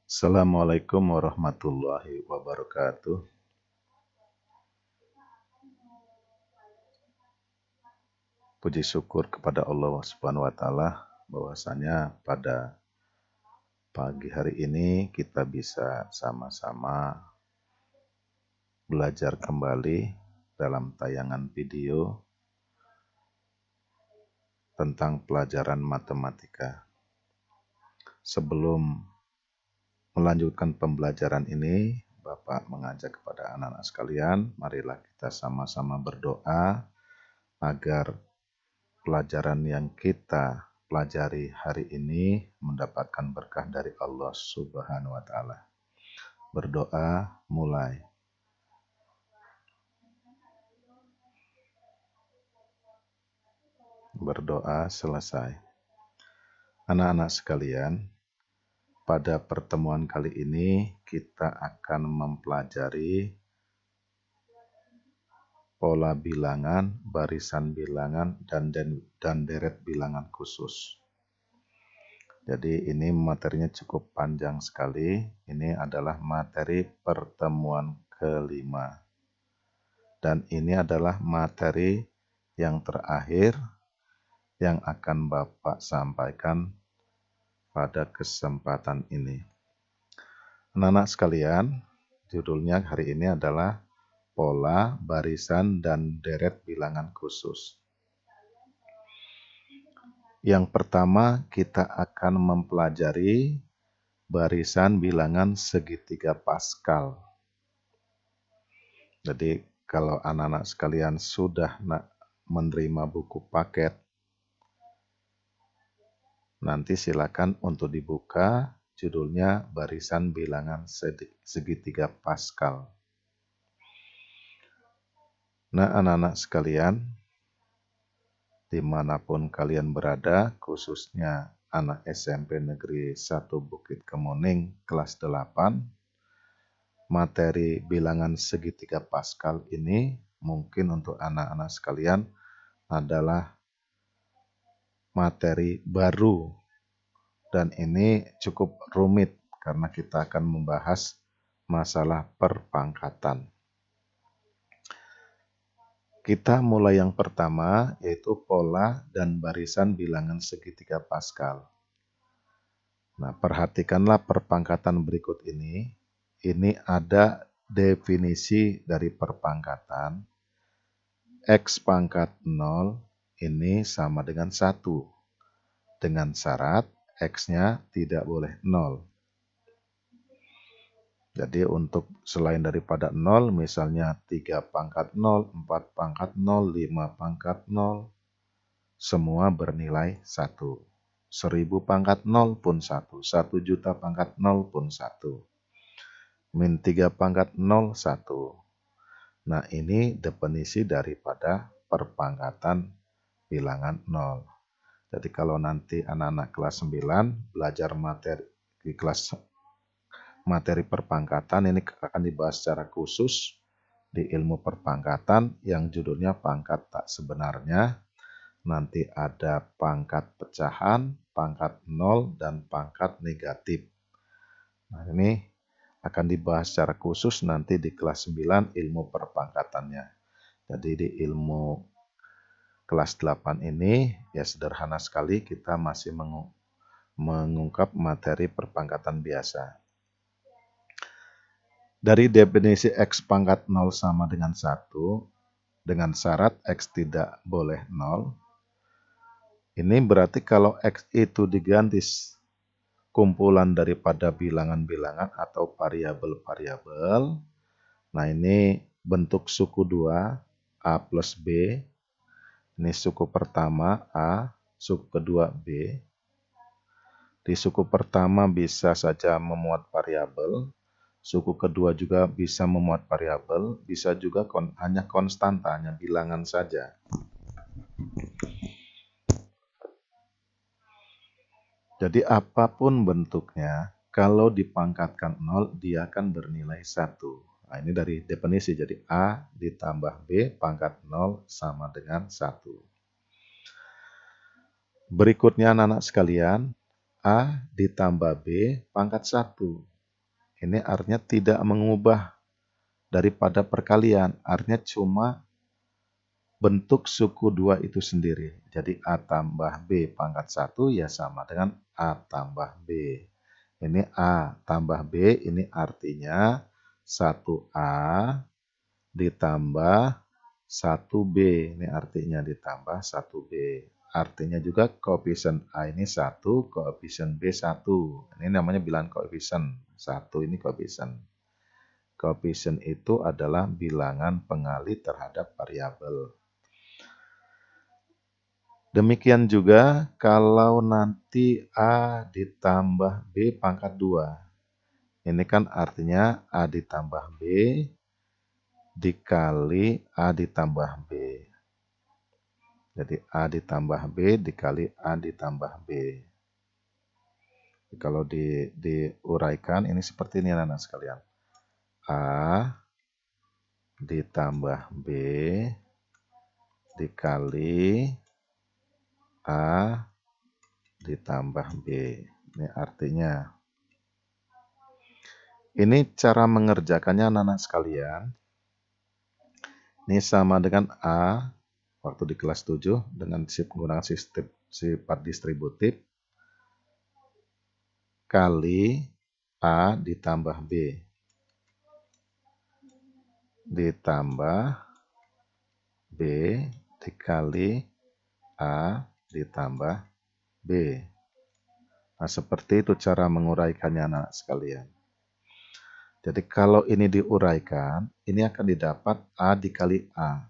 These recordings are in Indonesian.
Assalamualaikum warahmatullahi wabarakatuh. Puji syukur kepada Allah Subhanahu wa taala bahwasanya pada pagi hari ini kita bisa sama-sama belajar kembali dalam tayangan video tentang pelajaran matematika. Sebelum melanjutkan pembelajaran ini, Bapak mengajak kepada anak-anak sekalian, marilah kita sama-sama berdoa agar pelajaran yang kita pelajari hari ini mendapatkan berkah dari Allah Subhanahu wa taala. Berdoa mulai. Berdoa selesai. Anak-anak sekalian, pada pertemuan kali ini kita akan mempelajari pola bilangan, barisan bilangan, dan deret bilangan khusus. Jadi ini materinya cukup panjang sekali. Ini adalah materi pertemuan kelima. Dan ini adalah materi yang terakhir yang akan Bapak sampaikan pada kesempatan ini. Anak-anak sekalian, judulnya hari ini adalah pola, barisan, dan deret bilangan khusus. Yang pertama, kita akan mempelajari barisan bilangan segitiga Pascal. Jadi, kalau anak-anak sekalian sudah menerima buku paket, nanti silakan untuk dibuka, judulnya barisan bilangan segitiga Pascal. Nah, anak-anak sekalian, dimanapun kalian berada, khususnya anak SMP Negeri 1 Bukit Kemuning kelas 8, materi bilangan segitiga Pascal ini mungkin untuk anak-anak sekalian adalah materi baru, dan ini cukup rumit karena kita akan membahas masalah perpangkatan. Kita mulai yang pertama, yaitu pola dan barisan bilangan segitiga Pascal. Nah, perhatikanlah perpangkatan berikut ini. Ini ada definisi dari perpangkatan. X pangkat 0 ini sama dengan 1. Dengan syarat X-nya tidak boleh 0. Jadi untuk selain daripada 0, misalnya 3 pangkat 0, 4 pangkat 0, 5 pangkat 0, semua bernilai 1. 1000 pangkat 0 pun 1. 1 juta pangkat 0 pun 1. Min 3 pangkat 0, 1. Nah, ini definisi daripada perpangkatan bilangan 0. Jadi kalau nanti anak-anak kelas 9 belajar materi perpangkatan, ini akan dibahas secara khusus di ilmu perpangkatan yang judulnya pangkat tak sebenarnya. Nanti ada pangkat pecahan, pangkat 0, dan pangkat negatif. Nah, ini akan dibahas secara khusus nanti di kelas 9 ilmu perpangkatannya. Jadi di ilmu kelas 8 ini ya sederhana sekali, kita masih mengungkap materi perpangkatan biasa. Dari definisi X pangkat 0 sama dengan 1, dengan syarat X tidak boleh 0, ini berarti kalau X itu diganti kumpulan daripada bilangan-bilangan atau variabel-variabel. Nah, ini bentuk suku 2, A plus B. Ini suku pertama A, suku kedua B. Di suku pertama bisa saja memuat variabel, suku kedua juga bisa memuat variabel, bisa juga hanya konstanta, hanya bilangan saja. Jadi apapun bentuknya, kalau dipangkatkan 0, dia akan bernilai 1. Nah, ini dari definisi, jadi A ditambah B pangkat 0 sama dengan 1. Berikutnya anak-anak sekalian, A ditambah B pangkat 1. Ini artinya tidak mengubah daripada perkalian, artinya cuma bentuk suku 2 itu sendiri. Jadi A tambah B pangkat 1 ya sama dengan A tambah B. Ini A tambah B, ini artinya 1A ditambah 1B. Ini artinya ditambah 1B. Artinya juga koefisien A ini 1, koefisien B 1. Ini namanya bilangan koefisien. 1 ini koefisien. Koefisien itu adalah bilangan pengali terhadap variabel. Demikian juga kalau nanti A ditambah B pangkat 2. Ini kan artinya A ditambah B dikali A ditambah B. Jadi A ditambah B dikali A ditambah B. Kalau diuraikan ini seperti ini anak-anak sekalian. A ditambah B dikali A ditambah B. Ini artinya. Ini cara mengerjakannya anak-anak sekalian. Ini sama dengan A waktu di kelas 7 dengan menggunakan sistem sifat distributif kali A ditambah B ditambah B dikali A ditambah B. Nah, seperti itu cara menguraikannya anak sekalian. Jadi kalau ini diuraikan, ini akan didapat A dikali A.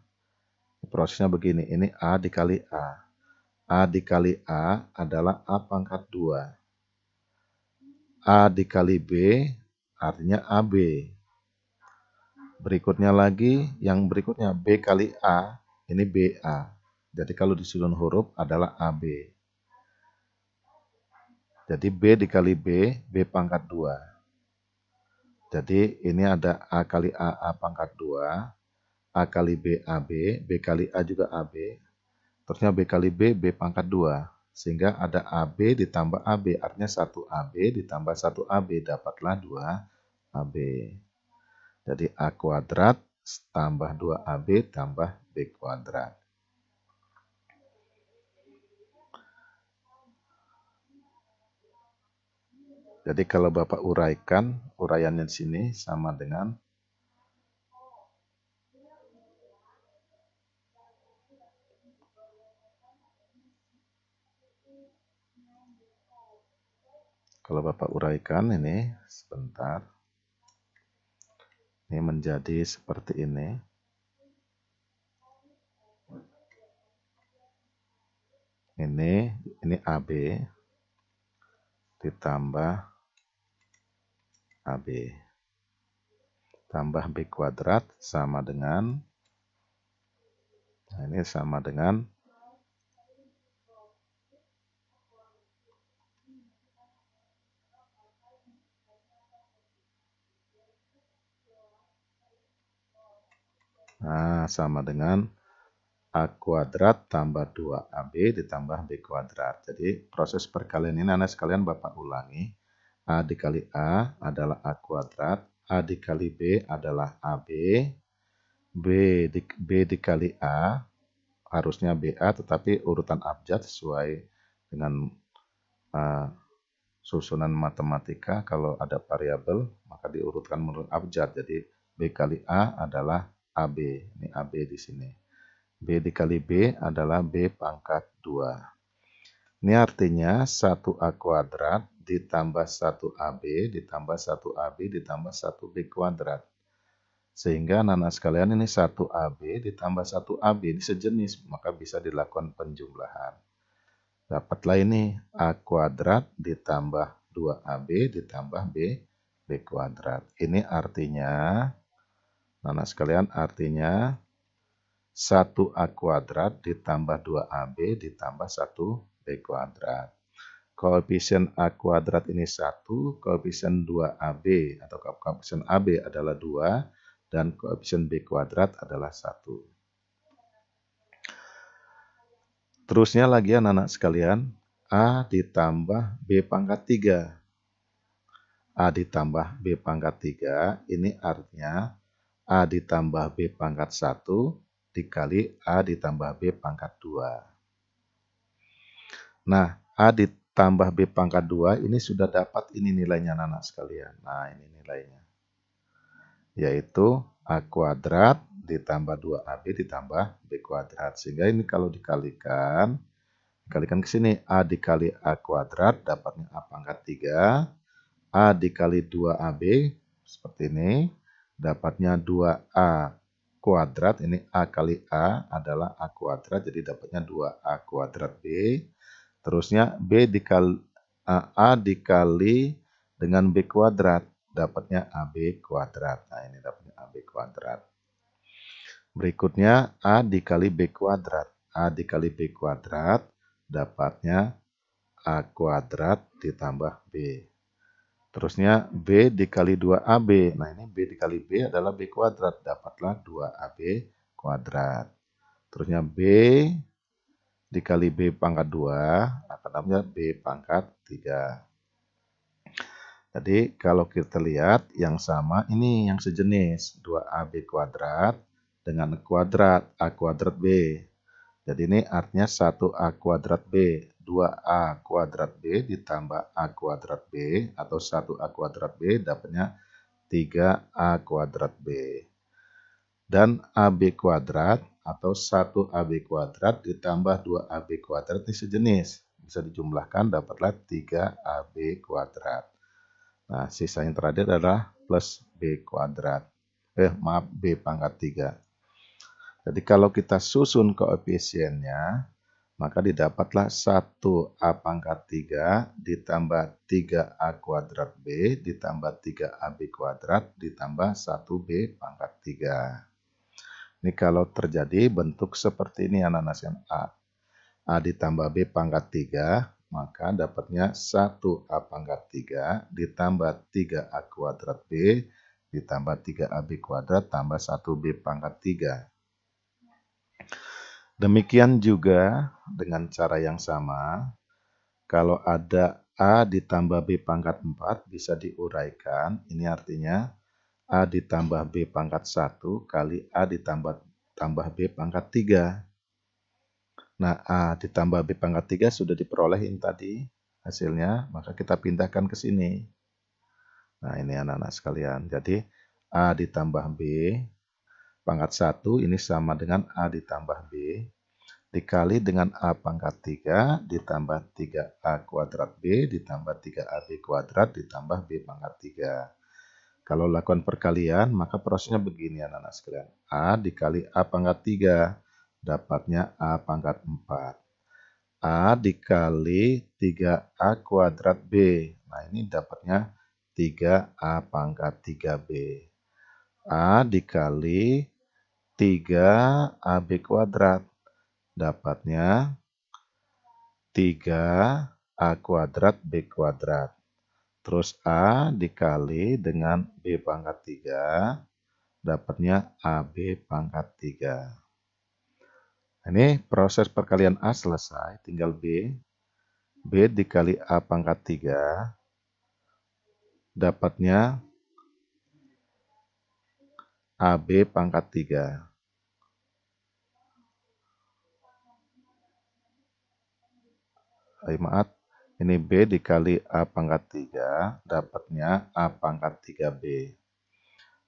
Prosesnya begini, ini A dikali A. A dikali A adalah A pangkat 2. A dikali B artinya AB. Berikutnya lagi, yang berikutnya B kali A, ini BA. Jadi kalau disusun huruf adalah AB. Jadi B dikali B, B pangkat 2. Jadi ini ada A kali A, A pangkat 2. A kali B, AB. B kali A juga AB. Terusnya B kali B, B pangkat 2. Sehingga ada AB ditambah AB. Artinya 1 AB ditambah 1 AB. Dapatlah 2 AB. Jadi A kuadrat tambah 2 AB tambah B kuadrat. Jadi kalau Bapak uraikan, uraiannya di sini sama dengan kalau Bapak uraikan ini sebentar. Ini menjadi seperti ini. Ini AB ditambah AB tambah B kuadrat sama dengan, nah ini sama dengan sama dengan A kuadrat tambah 2AB ditambah B kuadrat. Jadi proses perkalian ini anak sekalian Bapak ulangi. A dikali A adalah A kuadrat, A dikali B adalah AB, B dikali A harusnya BA, tetapi urutan abjad sesuai dengan susunan matematika. Kalau ada variabel maka diurutkan menurut abjad. Jadi B kali A adalah AB. Ini AB di sini. B dikali B adalah B pangkat 2. Ini artinya 1A kuadrat ditambah 1AB ditambah 1AB ditambah 1B kuadrat. Sehingga anak-anak sekalian ini 1AB ditambah 1AB ini sejenis, maka bisa dilakukan penjumlahan. Dapatlah ini A kuadrat ditambah 2AB ditambah B kuadrat. Ini artinya, anak sekalian artinya 1A kuadrat ditambah 2AB ditambah 1B kuadrat. Koefisien A kuadrat ini 1, koefisien 2AB atau koefisien AB adalah 2, dan koefisien B kuadrat adalah 1. Terusnya lagi anak-anak sekalian, A ditambah B pangkat 3. A ditambah B pangkat 3, ini artinya A ditambah B pangkat 1 dikali A ditambah B pangkat 2. Nah, A ditambah B pangkat 2 ini sudah dapat ini nilainya anak-anak sekalian. Nah, ini nilainya. Yaitu A kuadrat ditambah 2AB ditambah B kuadrat. Sehingga ini kalau dikalikan ke sini. A dikali A kuadrat dapatnya A pangkat 3. A dikali 2AB seperti ini. Dapatnya 2A kuadrat. Ini A kali A adalah A kuadrat. Jadi dapatnya 2A kuadrat B. Terusnya A dikali dengan B kuadrat. Dapatnya AB kuadrat. Nah, ini dapatnya AB kuadrat. Berikutnya A dikali B kuadrat. A dikali B kuadrat dapatnya A kuadrat ditambah B. Terusnya B dikali 2AB. Nah, ini B dikali B adalah B kuadrat. Dapatlah 2AB kuadrat. Terusnya B dikali B pangkat 2 akan namanya B pangkat 3. Jadi kalau kita lihat yang sama ini yang sejenis 2AB kuadrat dengan kuadrat A kuadrat B. Jadi ini artinya 1A kuadrat B, 2A kuadrat B ditambah A kuadrat B atau 1A kuadrat B dapatnya 3A kuadrat B. Dan AB kuadrat atau 1AB kuadrat ditambah 2AB kuadrat ini sejenis. Bisa dijumlahkan dapatlah 3AB kuadrat. Nah, sisa yang terakhir adalah plus B kuadrat. B pangkat 3. Jadi kalau kita susun koefisiennya, maka didapatlah 1A pangkat 3 ditambah 3A kuadrat B ditambah 3AB kuadrat ditambah 1B pangkat 3. Ini kalau terjadi bentuk seperti ini anak-anak sekalian A ditambah B pangkat 3, maka dapatnya 1A pangkat 3 ditambah 3A kuadrat B ditambah 3AB kuadrat tambah 1B pangkat 3. Demikian juga dengan cara yang sama, kalau ada A ditambah B pangkat 4 bisa diuraikan. Ini artinya A ditambah B pangkat 1 kali A ditambah B pangkat 3. Nah, A ditambah B pangkat 3 sudah diperoleh ini tadi hasilnya, maka kita pindahkan ke sini. Nah, ini anak-anak sekalian. Jadi, A ditambah B pangkat 1 ini sama dengan A ditambah B dikali dengan A pangkat 3 ditambah 3A kuadrat B ditambah 3AB kuadrat ditambah B pangkat 3. Kalau lakukan perkalian, maka prosesnya begini anak-anak sekalian. A dikali A pangkat 3 dapatnya A pangkat 4. A dikali 3A kuadrat B. Nah, ini dapatnya 3A pangkat 3B. A dikali 3AB kuadrat. Dapatnya 3A kuadrat B kuadrat. Terus A dikali dengan B pangkat 3, dapatnya AB pangkat 3. Ini proses perkalian A selesai, tinggal B. B dikali A pangkat 3, dapatnya AB pangkat 3. Maaf, ini B dikali A pangkat 3, dapatnya A pangkat 3B.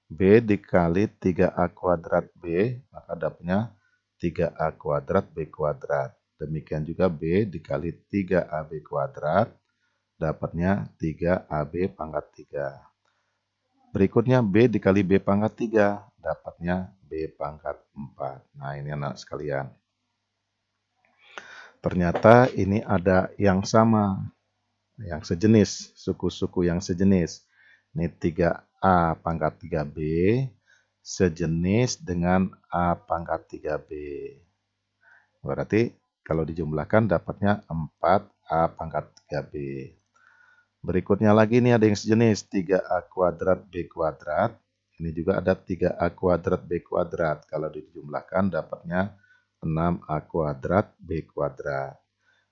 B dikali 3A kuadrat B, maka dapatnya 3A kuadrat B kuadrat. Demikian juga B dikali 3AB kuadrat, dapatnya 3AB pangkat 3. Berikutnya B dikali B pangkat 3, dapatnya B pangkat 4. Nah, ini anak sekalian. Ternyata ini ada yang sama, yang sejenis, suku-suku yang sejenis. Ini 3A pangkat 3B sejenis dengan A pangkat 3B. Berarti kalau dijumlahkan dapatnya 4A pangkat 3B. Berikutnya lagi ini ada yang sejenis 3A kuadrat B kuadrat. Ini juga ada 3A kuadrat B kuadrat. Kalau dijumlahkan dapatnya 6A kuadrat B kuadrat.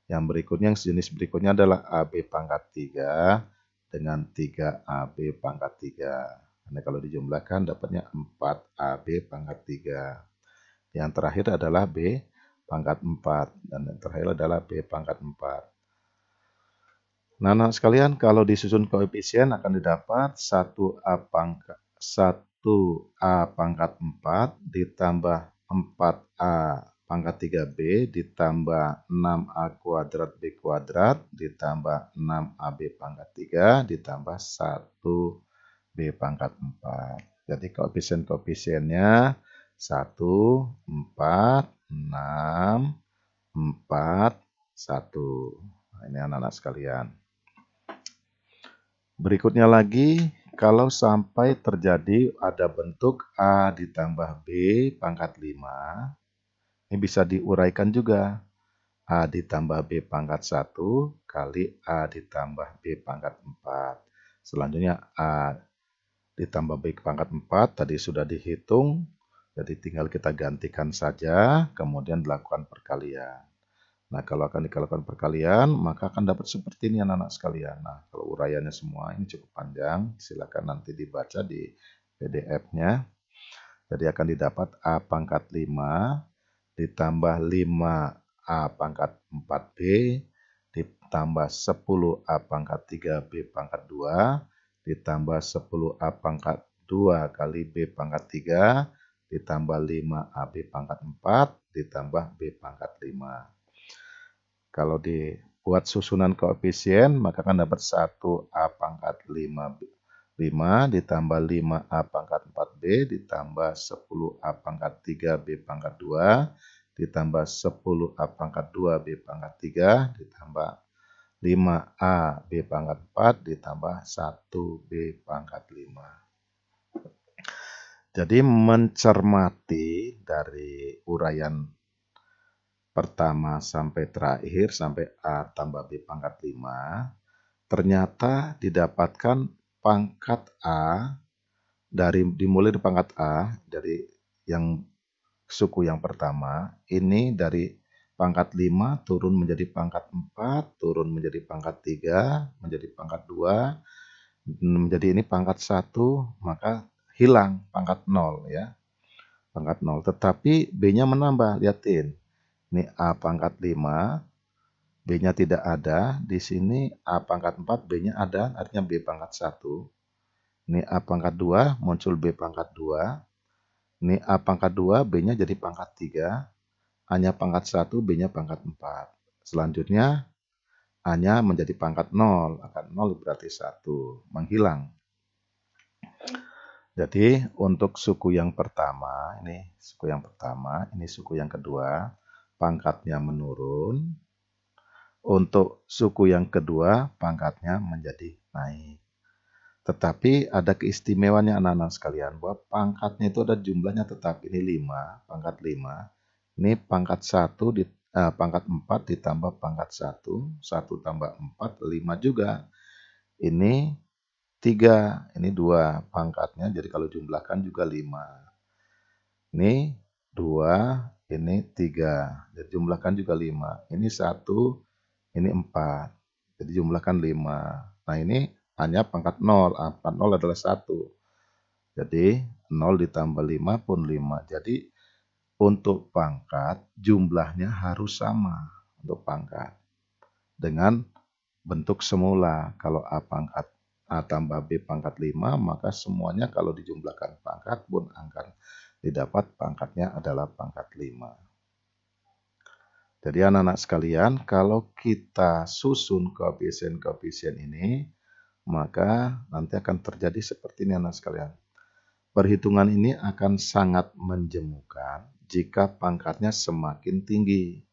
Yang berikutnya, yang sejenis berikutnya adalah AB pangkat 3 dengan 3AB pangkat 3. Nah, kalau dijumlahkan dapatnya 4AB pangkat 3. Yang terakhir adalah B pangkat 4. Dan yang terakhir adalah B pangkat 4. Nah, anak sekalian, kalau disusun koefisien akan didapat 1A pangkat 4 ditambah 4A pangkat 3B ditambah 6A kuadrat B kuadrat ditambah 6AB pangkat 3 ditambah 1B pangkat 4. Jadi koefisien-koefisiennya 1, 4, 6, 4, 1. Nah, ini anak-anak sekalian. Berikutnya lagi, kalau sampai terjadi ada bentuk A ditambah B pangkat 5, ini bisa diuraikan juga. A ditambah B pangkat 1 kali A ditambah B pangkat 4. Selanjutnya A ditambah B pangkat 4 tadi sudah dihitung, jadi tinggal kita gantikan saja, kemudian dilakukan perkalian. Nah, kalau akan dilakukan perkalian, maka akan dapat seperti ini anak-anak sekalian. Nah, kalau uraiannya semua ini cukup panjang, silakan nanti dibaca di PDF-nya. Jadi akan didapat A pangkat 5 ditambah 5A pangkat 4B ditambah 10A pangkat 3B pangkat 2 ditambah 10A pangkat 2 kali B pangkat 3 ditambah 5AB pangkat 4 ditambah B pangkat 5. Kalau dibuat susunan koefisien, maka akan dapat 1A pangkat 5 ditambah 5A pangkat 4B ditambah 10A pangkat 3B pangkat 2 ditambah 10A pangkat 2B pangkat 3 ditambah 5A B pangkat 4 ditambah 1B pangkat 5. Jadi mencermati dari uraian pertama sampai terakhir sampai A tambah B pangkat 5, ternyata didapatkan pangkat A dimulai dari pangkat A dari yang suku yang pertama, ini dari pangkat 5 turun menjadi pangkat 4, turun menjadi pangkat 3, menjadi pangkat 2, menjadi ini pangkat 1, maka hilang pangkat 0 ya. Pangkat 0, tetapi B-nya menambah, lihatin. Ini A pangkat 5, B-nya tidak ada. Di sini A pangkat 4, B-nya ada, artinya B pangkat 1. Ini A pangkat 2, muncul B pangkat 2. Ini A pangkat 2, B-nya jadi pangkat 3. A-nya pangkat 1, B-nya pangkat 4. Selanjutnya, A-nya menjadi pangkat 0. Akan 0 berarti 1. Menghilang. Jadi, untuk suku yang pertama, ini suku yang pertama, ini suku yang kedua, pangkatnya menurun. Untuk suku yang kedua, pangkatnya menjadi naik. Tetapi ada keistimewaannya anak-anak sekalian, bahwa pangkatnya itu ada jumlahnya tetap. Ini 5, pangkat 5. Ini pangkat 1, pangkat 4 ditambah pangkat 1. 1 tambah 4, 5 juga. Ini 3, ini 2 pangkatnya, jadi kalau jumlahkan juga 5. Ini 2, ini 3, jadi jumlahkan juga 5. Ini 1, ini 4, jadi jumlahkan 5. Nah, ini hanya pangkat 0, pangkat 0 adalah 1. Jadi 0 ditambah 5 pun 5. Jadi untuk pangkat jumlahnya harus sama untuk pangkat dengan bentuk semula. Kalau A pangkat A tambah B pangkat 5, maka semuanya kalau dijumlahkan pangkat pun akan didapat pangkatnya adalah pangkat 5. Jadi anak-anak sekalian, kalau kita susun koefisien-koefisien ini, maka nanti akan terjadi seperti ini anak sekalian. Perhitungan ini akan sangat menjemukan jika pangkatnya semakin tinggi,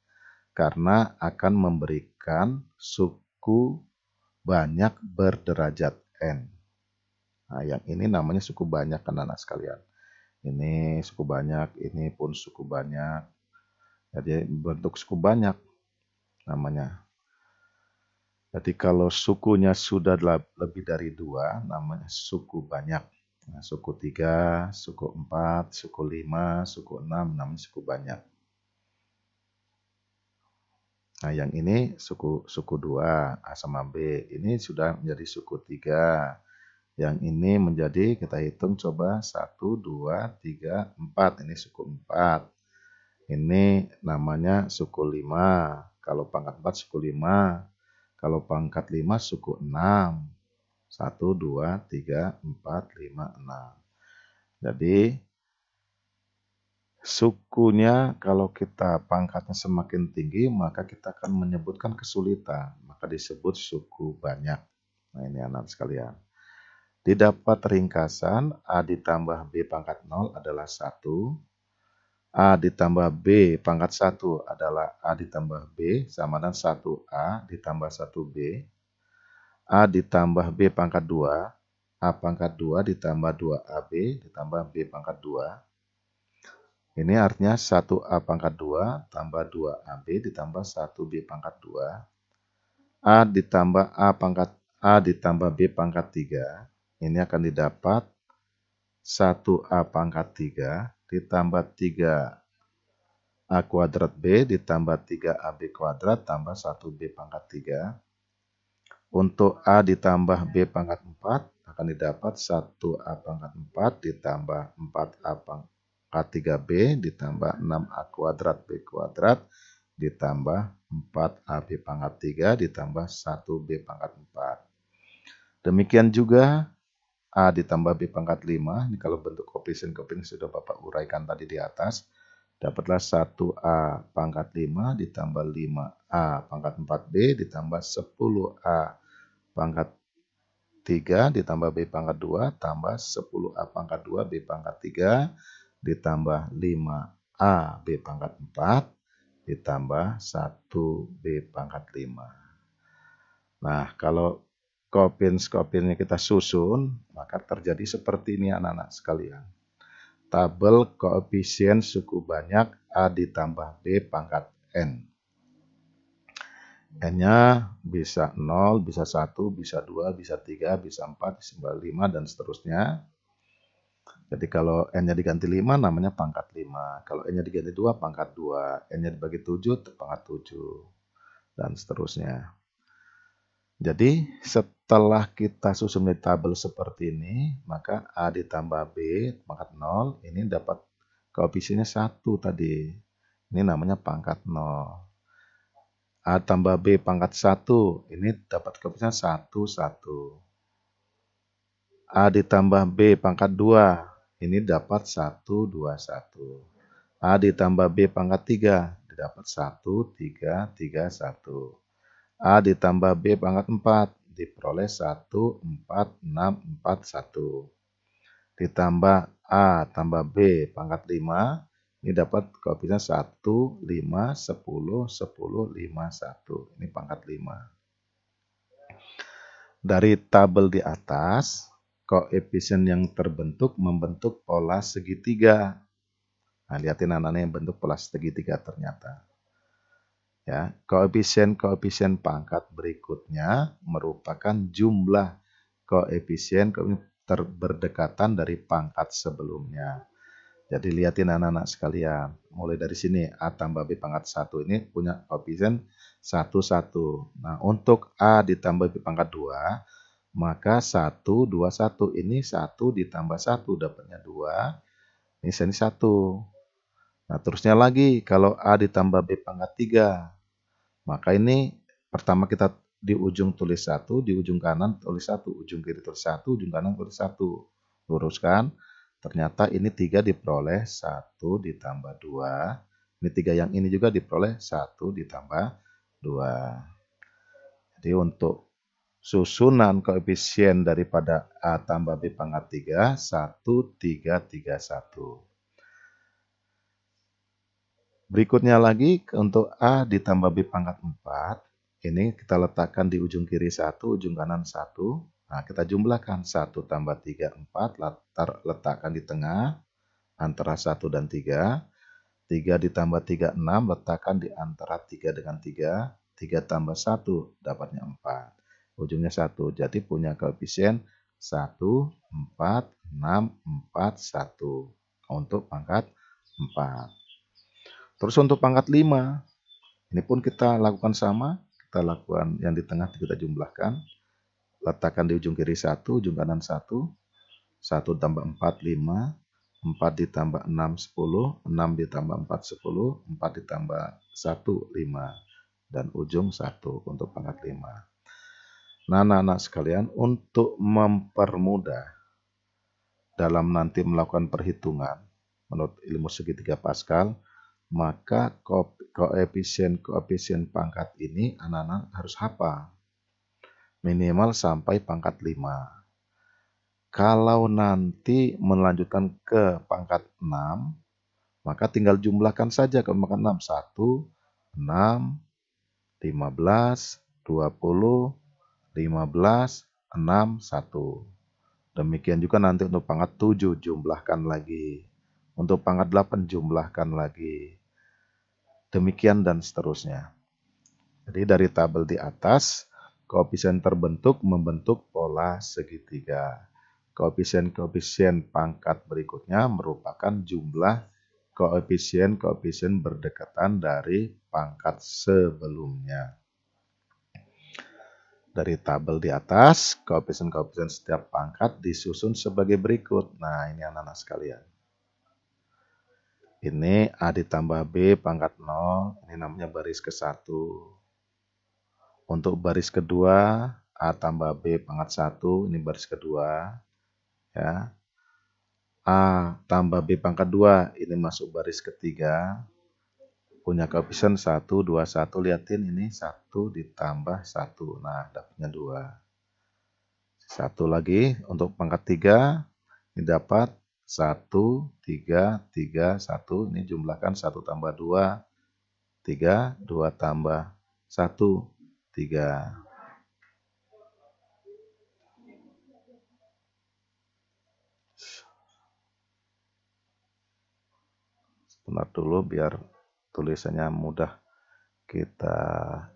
karena akan memberikan suku banyak berderajat N. Nah, yang ini namanya suku banyak anak-anak sekalian. Ini suku banyak, ini pun suku banyak. Jadi bentuk suku banyak namanya. Jadi kalau sukunya sudah lebih dari 2, namanya suku banyak. Nah, suku 3, suku 4, suku 5, suku 6, namanya suku banyak. Nah, yang ini suku 2, A sama B. Ini sudah menjadi suku 3. Yang ini menjadi, kita hitung coba, 1, 2, 3, 4. Ini suku 4. Ini namanya suku 5. Kalau pangkat 4 suku 5. Kalau pangkat 5 suku 6. 1, 2, 3, 4, 5, 6. Jadi sukunya kalau kita pangkatnya semakin tinggi, maka kita akan menyebutkan kesulitan. Maka disebut suku banyak. Nah, ini anak sekalian. Didapat ringkasan A ditambah B pangkat 0 adalah 1. A ditambah B pangkat 1 adalah A ditambah B sama dengan 1A ditambah 1B. A ditambah B pangkat 2. A pangkat 2 ditambah 2AB ditambah B pangkat 2. Ini artinya 1A pangkat 2 tambah 2AB ditambah 1B pangkat 2. A ditambah A ditambah B pangkat 3. Ini akan didapat 1A pangkat 3 ditambah 3A kuadrat B ditambah 3AB kuadrat tambah 1B pangkat 3. Untuk A ditambah B pangkat 4 akan didapat 1A pangkat 4 ditambah 4A pangkat 3B ditambah 6A kuadrat B kuadrat ditambah 4AB pangkat 3 ditambah 1B pangkat 4. Demikian juga A ditambah B pangkat 5. Ini kalau bentuk koefisien-koefisien sudah Bapak uraikan tadi di atas. Dapatlah 1A pangkat 5 ditambah 5A pangkat 4B ditambah 10A pangkat 3 ditambah B pangkat 2 tambah 10A pangkat 2 B pangkat 3 ditambah 5A B pangkat 4 ditambah 1B pangkat 5. Nah, kalau koefisien-koefisiennya kita susun, maka terjadi seperti ini anak-anak sekalian. Tabel koefisien suku banyak A ditambah B pangkat N. N-nya bisa 0, bisa 1, bisa 2, bisa 3, bisa 4, bisa 5, dan seterusnya. Jadi kalau N-nya diganti 5 namanya pangkat 5. Kalau N-nya diganti 2 pangkat 2. N-nya dibagi 7 pangkat 7. Dan seterusnya. Jadi setelah kita susun di tabel seperti ini, maka A ditambah B pangkat 0, ini dapat koefisiennya 1 tadi. Ini namanya pangkat 0. A tambah B pangkat 1, ini dapat koefisien 1, 1. A ditambah B pangkat 2, ini dapat 1, 2, 1. A ditambah B pangkat 3, didapat 1, 3, 3, 1. A ditambah B pangkat 4, diperoleh 1, 4, 6, 4, 1. Ditambah A tambah B pangkat 5, ini dapat koefisien 1, 5, 10, 10, 5, 1. Ini pangkat 5. Dari tabel di atas, koefisien yang terbentuk membentuk pola segitiga. Nah, lihatin anak-anak yang bentuk pola segitiga ternyata. Ya, koefisien-koefisien pangkat berikutnya merupakan jumlah koefisien berdekatan dari pangkat sebelumnya. Jadi lihatin anak-anak sekalian, mulai dari sini A tambah B pangkat 1 ini punya koefisien 1, 1. Nah, untuk A ditambah B pangkat 2, maka 1, 2, 1. Ini 1 ditambah 1 dapatnya 2, ini 1. Nah, terusnya lagi, kalau A ditambah B pangkat 3, maka ini pertama kita di ujung tulis 1, di ujung kanan tulis 1, ujung kiri tulis 1, ujung kanan tulis 1. Luruskan. Ternyata ini 3 diperoleh 1 ditambah 2. Ini 3 yang ini juga diperoleh 1 ditambah 2. Jadi untuk susunan koefisien daripada A tambah B pangkat 3, 1, 3, 3, 1. Berikutnya lagi untuk A ditambah B pangkat 4. Ini kita letakkan di ujung kiri 1, ujung kanan 1. Nah, kita jumlahkan 1 tambah 3, 4. Letakkan di tengah antara 1 dan 3. 3 ditambah 3, 6. Letakkan di antara 3 dengan 3. 3 tambah 1 dapatnya 4. Ujungnya 1. Jadi punya koefisien 1, 4, 6, 4, 1. Untuk pangkat 4. Terus untuk pangkat 5. Ini pun kita lakukan sama, kita lakukan yang di tengah kita jumlahkan, letakkan di ujung kiri 1, ujung kanan 1, 1 tambah 4, 5, 4 ditambah 6, 10, 6 ditambah 4, 10, 4 ditambah 1, 5, dan ujung 1 untuk pangkat 5. Nah, anak-anak sekalian, untuk mempermudah dalam nanti melakukan perhitungan menurut ilmu segitiga Pascal, maka koefisien pangkat ini anak-anak harus hafal minimal sampai pangkat 5. Kalau nanti melanjutkan ke pangkat 6, maka tinggal jumlahkan saja ke pangkat 6. 1, 6, 15, 20, 15, 6, 1. Demikian juga nanti untuk pangkat 7 jumlahkan lagi. Untuk pangkat 8 jumlahkan lagi. Demikian dan seterusnya. Jadi dari tabel di atas, koefisien terbentuk membentuk pola segitiga. Koefisien-koefisien pangkat berikutnya merupakan jumlah koefisien-koefisien berdekatan dari pangkat sebelumnya. Dari tabel di atas, koefisien-koefisien setiap pangkat disusun sebagai berikut. Nah, ini anak-anak sekalian. Ini A ditambah B pangkat 0, ini namanya baris ke-1. Untuk baris kedua, A tambah B pangkat 1, ini baris kedua. Ya. A tambah B pangkat 2, ini masuk baris ketiga. Punya koefisien 1, 2, 1. Lihatin ini 1 ditambah 1. Nah, dapatnya 2. Satu lagi untuk pangkat 3, ini dapat 1, 3, 3, 1. Ini jumlahkan 1 tambah 2, 3, 2 tambah 1, 3. Sebentar dulu biar tulisannya mudah. Kita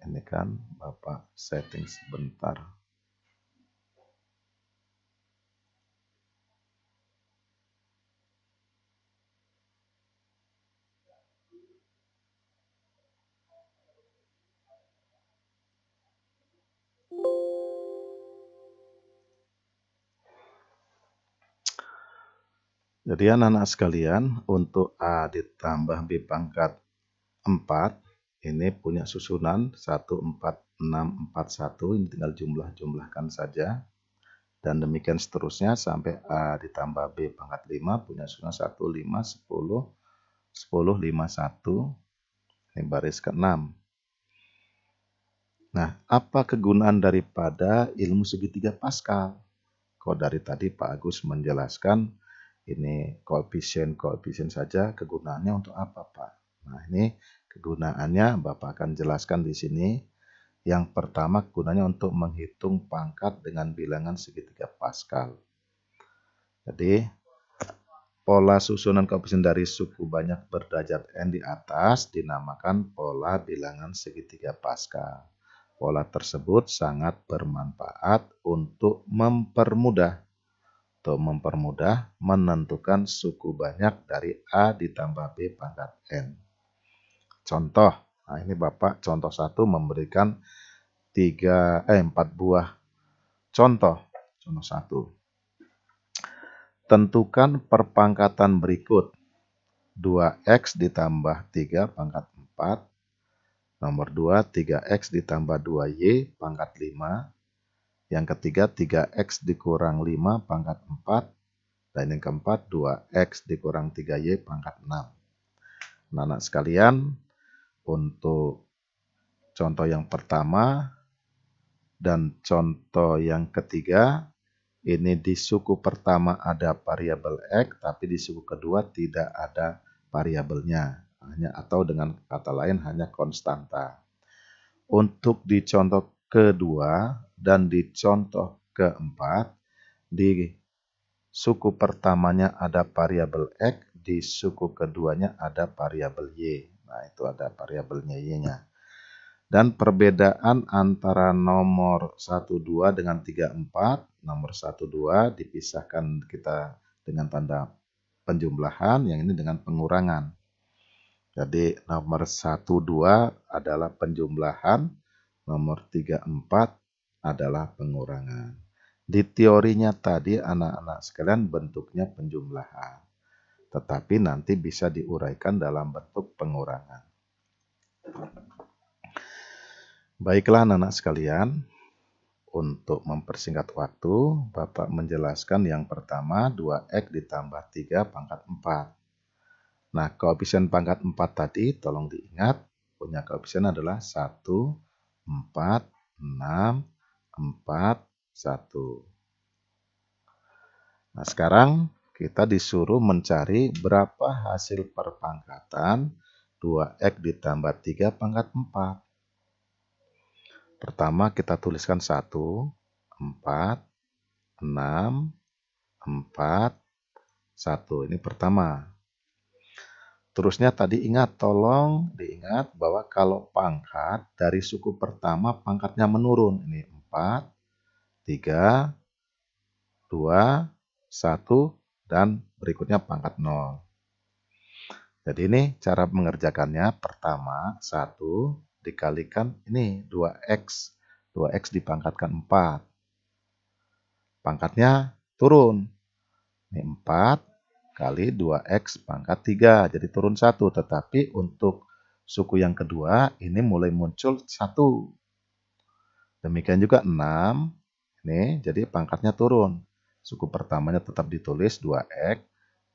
ini kan Bapak setting sebentar. Jadi anak-anak sekalian, untuk A ditambah B pangkat 4, ini punya susunan 1, 4, 6, 4, 1. Ini tinggal jumlah-jumlahkan saja. Dan demikian seterusnya sampai A ditambah B pangkat 5 punya susunan 1, 5, 10, 10, 5, 1. Ini baris ke-6. Nah, apa kegunaan daripada ilmu segitiga Pascal? Kalau dari tadi Pak Agus menjelaskan ini koefisien saja, kegunaannya untuk apa, Pak? Nah, ini kegunaannya Bapak akan jelaskan di sini. Yang pertama, gunanya untuk menghitung pangkat dengan bilangan segitiga Pascal. Jadi, pola susunan koefisien dari suku banyak berderajat n di atas dinamakan pola bilangan segitiga Pascal. Pola tersebut sangat bermanfaat untuk mempermudah menentukan suku banyak dari A ditambah B pangkat N. Contoh, nah ini Bapak contoh 1 memberikan 4 buah contoh. Contoh 1. Tentukan perpangkatan berikut. 2x ditambah 3 pangkat 4. Nomor 2, 3x ditambah 2y pangkat 5. Yang ketiga, 3x dikurang 5 pangkat 4. Dan yang keempat, 2x dikurang 3y pangkat 6. Nah, anak sekalian, untuk contoh yang pertama dan contoh yang ketiga, ini di suku pertama ada variabel x, tapi di suku kedua tidak ada variabelnya. Atau dengan kata lain hanya konstanta. Untuk di contoh kedua dan di contoh keempat, di suku pertamanya ada variabel x, di suku keduanya ada variabel y. Nah, itu ada variabelnya y-nya. Dan perbedaan antara nomor 12 dengan 34, nomor 12 dipisahkan kita dengan tanda penjumlahan, yang ini dengan pengurangan. Jadi nomor 1, 2 adalah penjumlahan, nomor 3, 4 adalah pengurangan. Di teorinya tadi anak-anak sekalian bentuknya penjumlahan, tetapi nanti bisa diuraikan dalam bentuk pengurangan. Baiklah anak-anak sekalian, untuk mempersingkat waktu, Bapak menjelaskan yang pertama 2x ditambah 3 pangkat 4. Nah, koefisien pangkat 4 tadi tolong diingat, punya koefisien adalah 1, 4, 6, 4, 1. Nah, sekarang kita disuruh mencari berapa hasil perpangkatan 2x ditambah 3 pangkat 4. Pertama kita tuliskan 1, 4, 6, 4, 1. Ini pertama. Terusnya tadi ingat, tolong diingat bahwa kalau pangkat dari suku pertama pangkatnya menurun. Ini 4, 3, 2, 1, dan berikutnya pangkat 0. Jadi ini cara mengerjakannya. Pertama, 1 dikalikan ini 2x. 2x dipangkatkan 4. Pangkatnya turun. Ini 4 kali 2x pangkat 3. Jadi turun 1. Tetapi untuk suku yang kedua ini mulai muncul 1. Demikian juga 6. Ini jadi pangkatnya turun. Suku pertamanya tetap ditulis 2x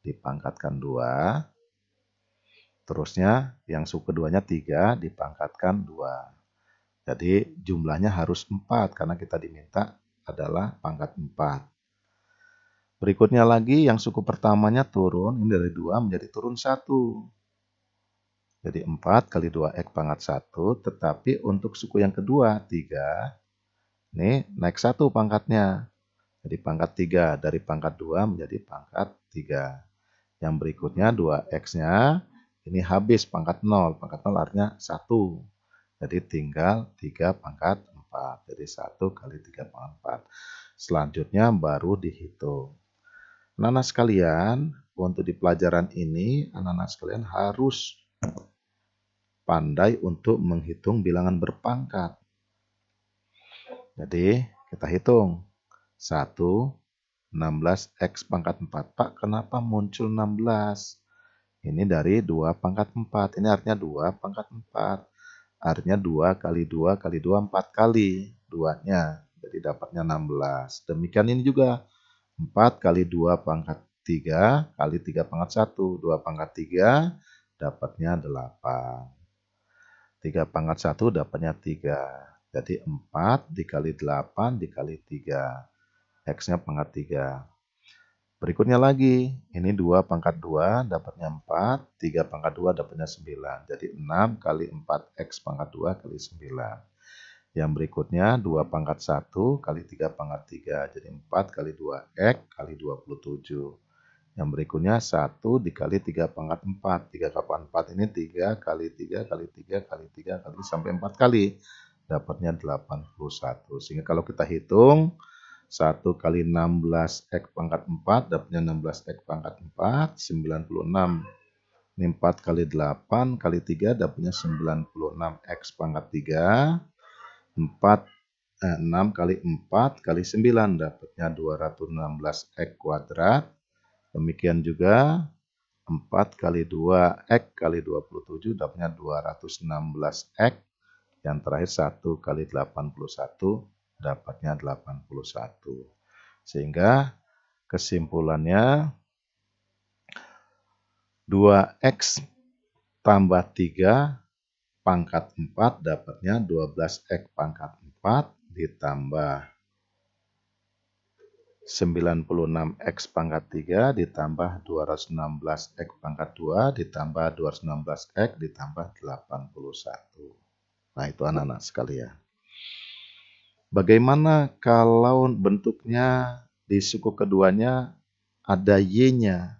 dipangkatkan 2. Terusnya yang suku keduanya 3 dipangkatkan 2. Jadi jumlahnya harus 4 karena kita diminta adalah pangkat 4. Berikutnya lagi yang suku pertamanya turun, ini dari 2 menjadi turun 1. Jadi 4 kali 2x pangkat 1, tetapi untuk suku yang kedua 3, ini naik 1 pangkatnya. Jadi pangkat 3 dari pangkat 2 menjadi pangkat 3. Yang berikutnya 2x-nya ini habis pangkat 0. Pangkat 0 artinya 1. Jadi tinggal 3 pangkat 4. Jadi 1 kali 3 pangkat 4. Selanjutnya baru dihitung. Anak-anak sekalian, untuk di pelajaran ini, anak-anak sekalian harus pandai untuk menghitung bilangan berpangkat. Jadi, kita hitung. 1, 16x pangkat 4. Pak, kenapa muncul 16? Ini dari 2 pangkat 4. Ini artinya 2 pangkat 4. Artinya 2 kali 2 kali 2, 4 kali 2-nya. Jadi dapatnya 16. Demikian ini juga. 4 kali 2 pangkat 3 kali 3 pangkat 1. 2 pangkat 3 dapatnya 8. 3 pangkat 1 dapatnya 3. Jadi 4 dikali 8 dikali 3. X-nya pangkat 3. Berikutnya lagi, ini 2 pangkat 2 dapatnya 4, 3 pangkat 2 dapatnya 9. Jadi 6 kali 4x pangkat 2 kali 9. Yang berikutnya 2 pangkat 1 kali 3 pangkat 3. Jadi 4 kali 2x kali 27. Yang berikutnya 1 dikali 3 pangkat 4. 3 kali 4 ini 3 kali 3 kali 3 kali 3 kali sampai 4 kali. Dapatnya 81. Sehingga kalau kita hitung 1 kali 16x pangkat 4 dapatnya 16x pangkat 4, 96. Ini 4 kali 8 kali 3 dapatnya 96x pangkat 3. 6 kali 4 kali 9 dapatnya 216x kuadrat. Demikian juga 4 kali 2x kali 27 dapatnya 216x. Yang terakhir 1 kali 81 dapatnya 81. Sehingga kesimpulannya 2x tambah 3 pangkat 4 dapatnya 12x pangkat 4 ditambah 96x pangkat 3 ditambah 216x pangkat 2 ditambah 216x ditambah 81. Nah, itu anak-anak sekalian. Bagaimana kalau bentuknya di suku keduanya ada y-nya?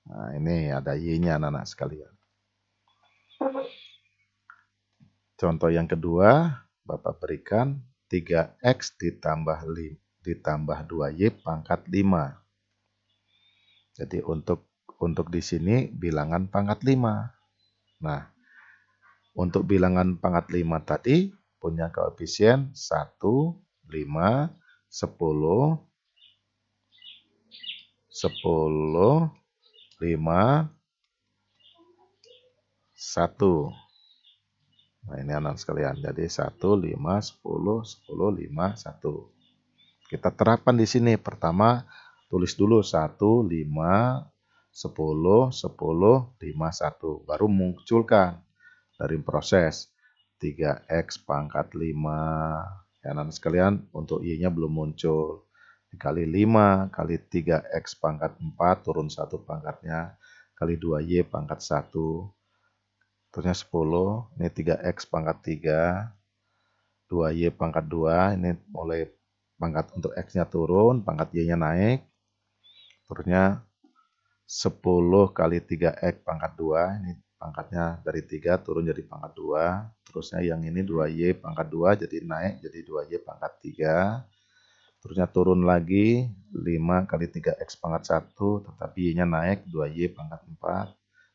Nah, ini ada y-nya anak-anak sekalian. Contoh yang kedua, Bapak berikan 3x ditambah 2y pangkat 5. Jadi untuk di sini bilangan pangkat 5. Nah, untuk bilangan pangkat 5 tadi punya koefisien 1, 5, 10, 10, 5, 1. Nah, ini anak sekalian. Jadi 1, 5, 10, 10, 5, 1. Kita terapkan di sini. Pertama, tulis dulu 1, 5, 10, 10, 5, 1. Baru munculkan dari proses 3x pangkat 5. Ya, anak sekalian, untuk y-nya belum muncul. Dikali 5 kali 3x pangkat 4 turun 1 pangkatnya kali 2y pangkat 1. Terusnya 10, ini 3x pangkat 3, 2y pangkat 2, ini mulai pangkat untuk x-nya turun, pangkat y-nya naik. Terusnya 10 kali 3x pangkat 2, ini pangkatnya dari 3 turun jadi pangkat 2. Terusnya yang ini 2y pangkat 2 jadi naik jadi 2y pangkat 3. Terusnya turun lagi 5 kali 3x pangkat 1, tetapi y-nya naik 2y pangkat 4.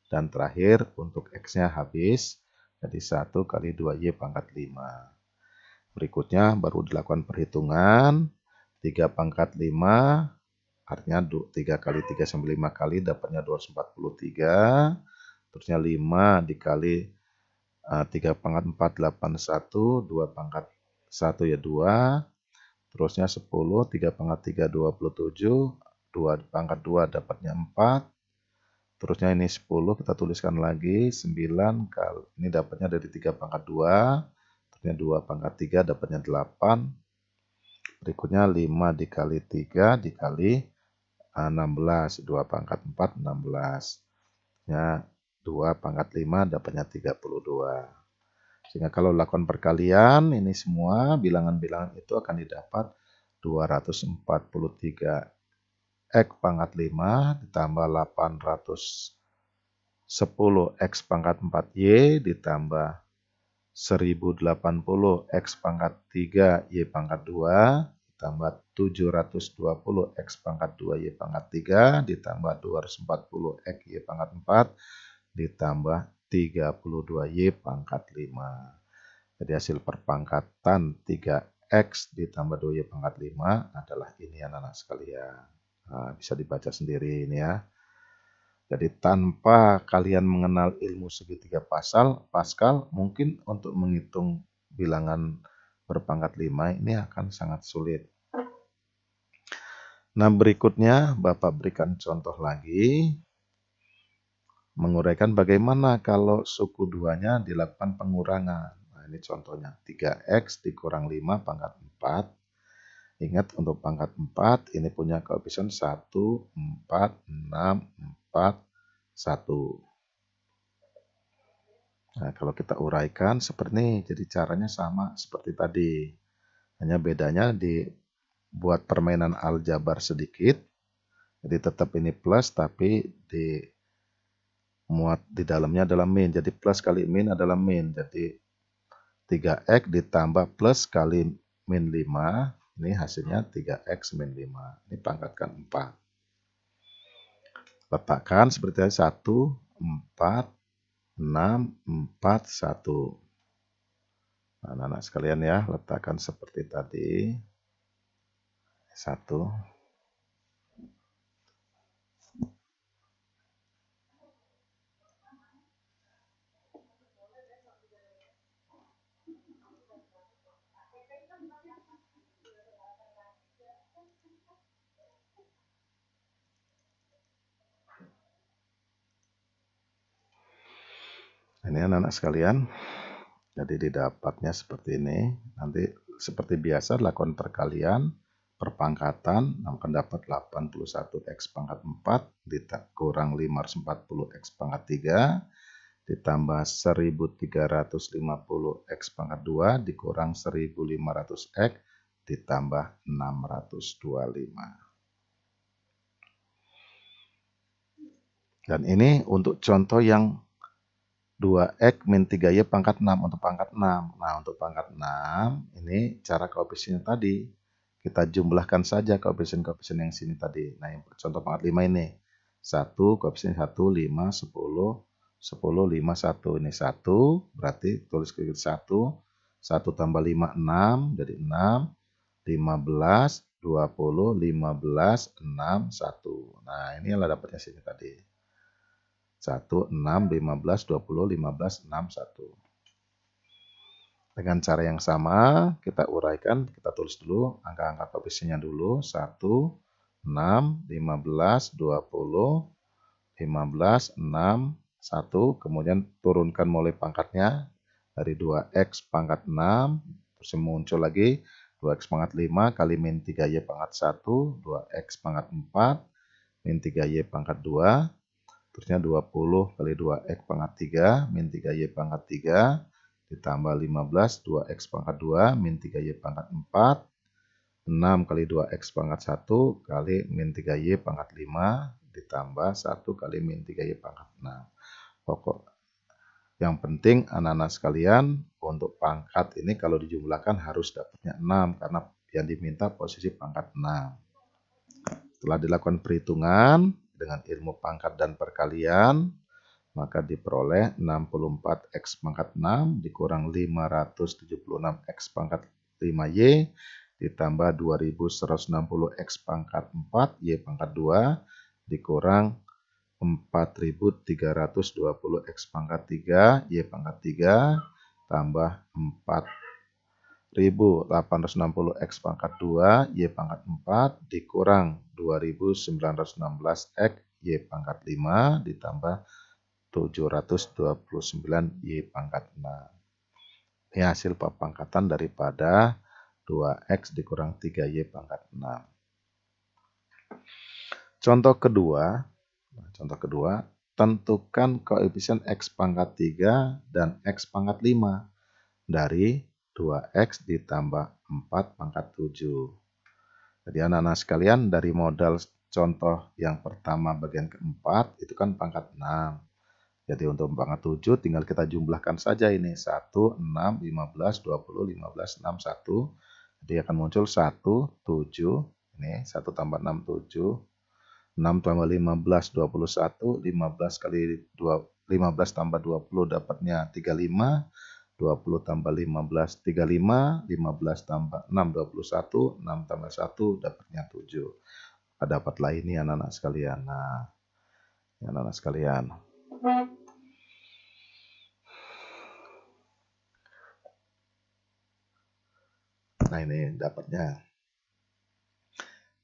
Dan terakhir untuk x-nya habis, jadi 1 kali 2y pangkat 5. Berikutnya baru dilakukan perhitungan, 3 pangkat 5, artinya 3 kali 3 sampai 5 kali dapatnya 243. Terusnya 5 dikali 3 pangkat 4, 81, 2 pangkat 1 ya 2. Terusnya 10, 3 pangkat 3, 27, 2 pangkat 2 dapatnya 4. Terusnya ini 10 kita tuliskan lagi 9 kali ini dapatnya dari 3 pangkat 2. Terusnya 2 pangkat 3 dapatnya 8. Berikutnya 5 dikali 3 dikali 16. 2 pangkat 4 16. Ya, 2 pangkat 5 dapatnya 32. Sehingga kalau lakukan perkalian ini semua bilangan-bilangan itu akan didapat 243 X pangkat 5 ditambah 810 X pangkat 4Y ditambah 1080 X pangkat 3 Y pangkat 2 ditambah 720 X pangkat 2 Y pangkat 3 ditambah 240 X Y pangkat 4 ditambah 32 Y pangkat 5. Jadi hasil perpangkatan 3X ditambah 2Y pangkat 5 adalah ini anak-anak sekalian. Nah, bisa dibaca sendiri ini ya. Jadi tanpa kalian mengenal ilmu segitiga Pascal, mungkin untuk menghitung bilangan berpangkat 5 ini akan sangat sulit. Nah, berikutnya Bapak berikan contoh lagi. Menguraikan bagaimana kalau suku 2-nya dilakukan pengurangan. Nah, ini contohnya. 3X dikurang 5 pangkat 4. Ingat untuk pangkat 4 ini punya koefisien 1, 4, 6, 4, 1. Nah, kalau kita uraikan seperti ini, jadi caranya sama seperti tadi. Hanya bedanya dibuat permainan aljabar sedikit. Jadi tetap ini plus tapi muat di dalamnya adalah min. Jadi plus kali min adalah min. Jadi 3X ditambah plus kali min 5. Ini hasilnya 3X min 5. Ini pangkatkan 4. Letakkan seperti tadi 1, 4, 6, 4, 1. Nah, anak-anak sekalian ya, letakkan seperti tadi. 1. Ini anak-anak sekalian. Jadi didapatnya seperti ini. Nanti seperti biasa lakukan perkalian, perpangkatan, akan dapat 81X pangkat 4 dikurang 540X pangkat 3 ditambah 1350X pangkat 2 dikurang 1500X ditambah 625. Dan ini untuk contoh yang 2X min 3Y pangkat 6 untuk pangkat 6. Nah, untuk pangkat 6 ini cara koefisiennya tadi. Kita jumlahkan saja koefisien-koefisien yang sini tadi. Nah, yang contoh pangkat 5 ini. 1, koefisien 1, 5, 10, 10, 5, 1. Ini 1, berarti tulis ke 1. 1 tambah 5, 6, jadi 6. 15, 20, 15, 6, 1. Nah, ini adalah dapatnya sini tadi. 1, 6, 15, 20, 15, 6, 1. Dengan cara yang sama, kita uraikan, kita tulis dulu angka-angka koefisiennya dulu. 1, 6, 15, 20, 15, 6, 1. Kemudian turunkan mulai pangkatnya dari 2x pangkat 6. Terus muncul lagi 2x pangkat 5 kali min 3y pangkat 1. 2x pangkat 4 min 3y pangkat 2. Terusnya 20 kali 2x pangkat 3 min 3y pangkat 3. Ditambah 15, 2x pangkat 2 min 3y pangkat 4. 6 kali 2x pangkat 1 kali min 3y pangkat 5. Ditambah 1 kali min 3y pangkat 6. Pokok yang penting anak-anak sekalian, untuk pangkat ini kalau dijumlahkan harus dapatnya 6. Karena yang diminta posisi pangkat 6. Setelah dilakukan perhitungan dengan ilmu pangkat dan perkalian, maka diperoleh 64x pangkat 6 dikurang 576x pangkat 5y ditambah 2160x pangkat 4 y pangkat 2 dikurang 4320x pangkat 3 y pangkat 3 tambah 4860x pangkat 2 y pangkat 4 dikurang 2916x y pangkat 5 ditambah 729 y pangkat 6. Ini hasil pemangkatan daripada 2x dikurang 3y pangkat 6. Contoh kedua, tentukan koefisien x pangkat 3 dan x pangkat 5 dari 2x ditambah 4 pangkat 7. Jadi anak-anak sekalian, dari modal contoh yang pertama bagian keempat itu kan pangkat 6. Jadi untuk pangkat 7 tinggal kita jumlahkan saja ini. 1, 6, 15, 20, 15, 6, 1. Jadi akan muncul 1, 7. Ini 1 tambah 6, 7. 6 tambah 15, 21. 15 kali 15 tambah 20 dapatnya 35. 20 tambah 15, 35. 15 tambah 6, 21. 6 tambah 1 dapatnya 7. Dapatlah ini anak-anak sekalian. Nah, anak-anak sekalian. Nah, ini dapatnya.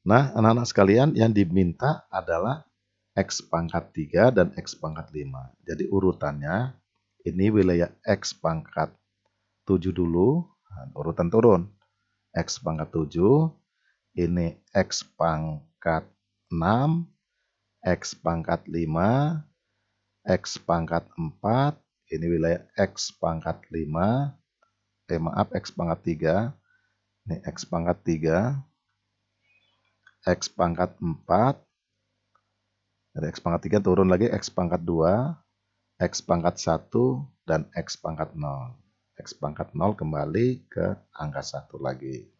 Nah, anak-anak sekalian, yang diminta adalah x pangkat 3 dan x pangkat 5. Jadi urutannya, ini wilayah x pangkat 7 dulu, urutan turun. X pangkat 7, ini x pangkat 6, x pangkat 5, x pangkat 4, ini wilayah x pangkat 5, x pangkat 3, ini x pangkat 3, x pangkat 4, dari x pangkat 3 turun lagi x pangkat 2, x pangkat 1, dan x pangkat 0. X pangkat 0 kembali ke angka 1 lagi.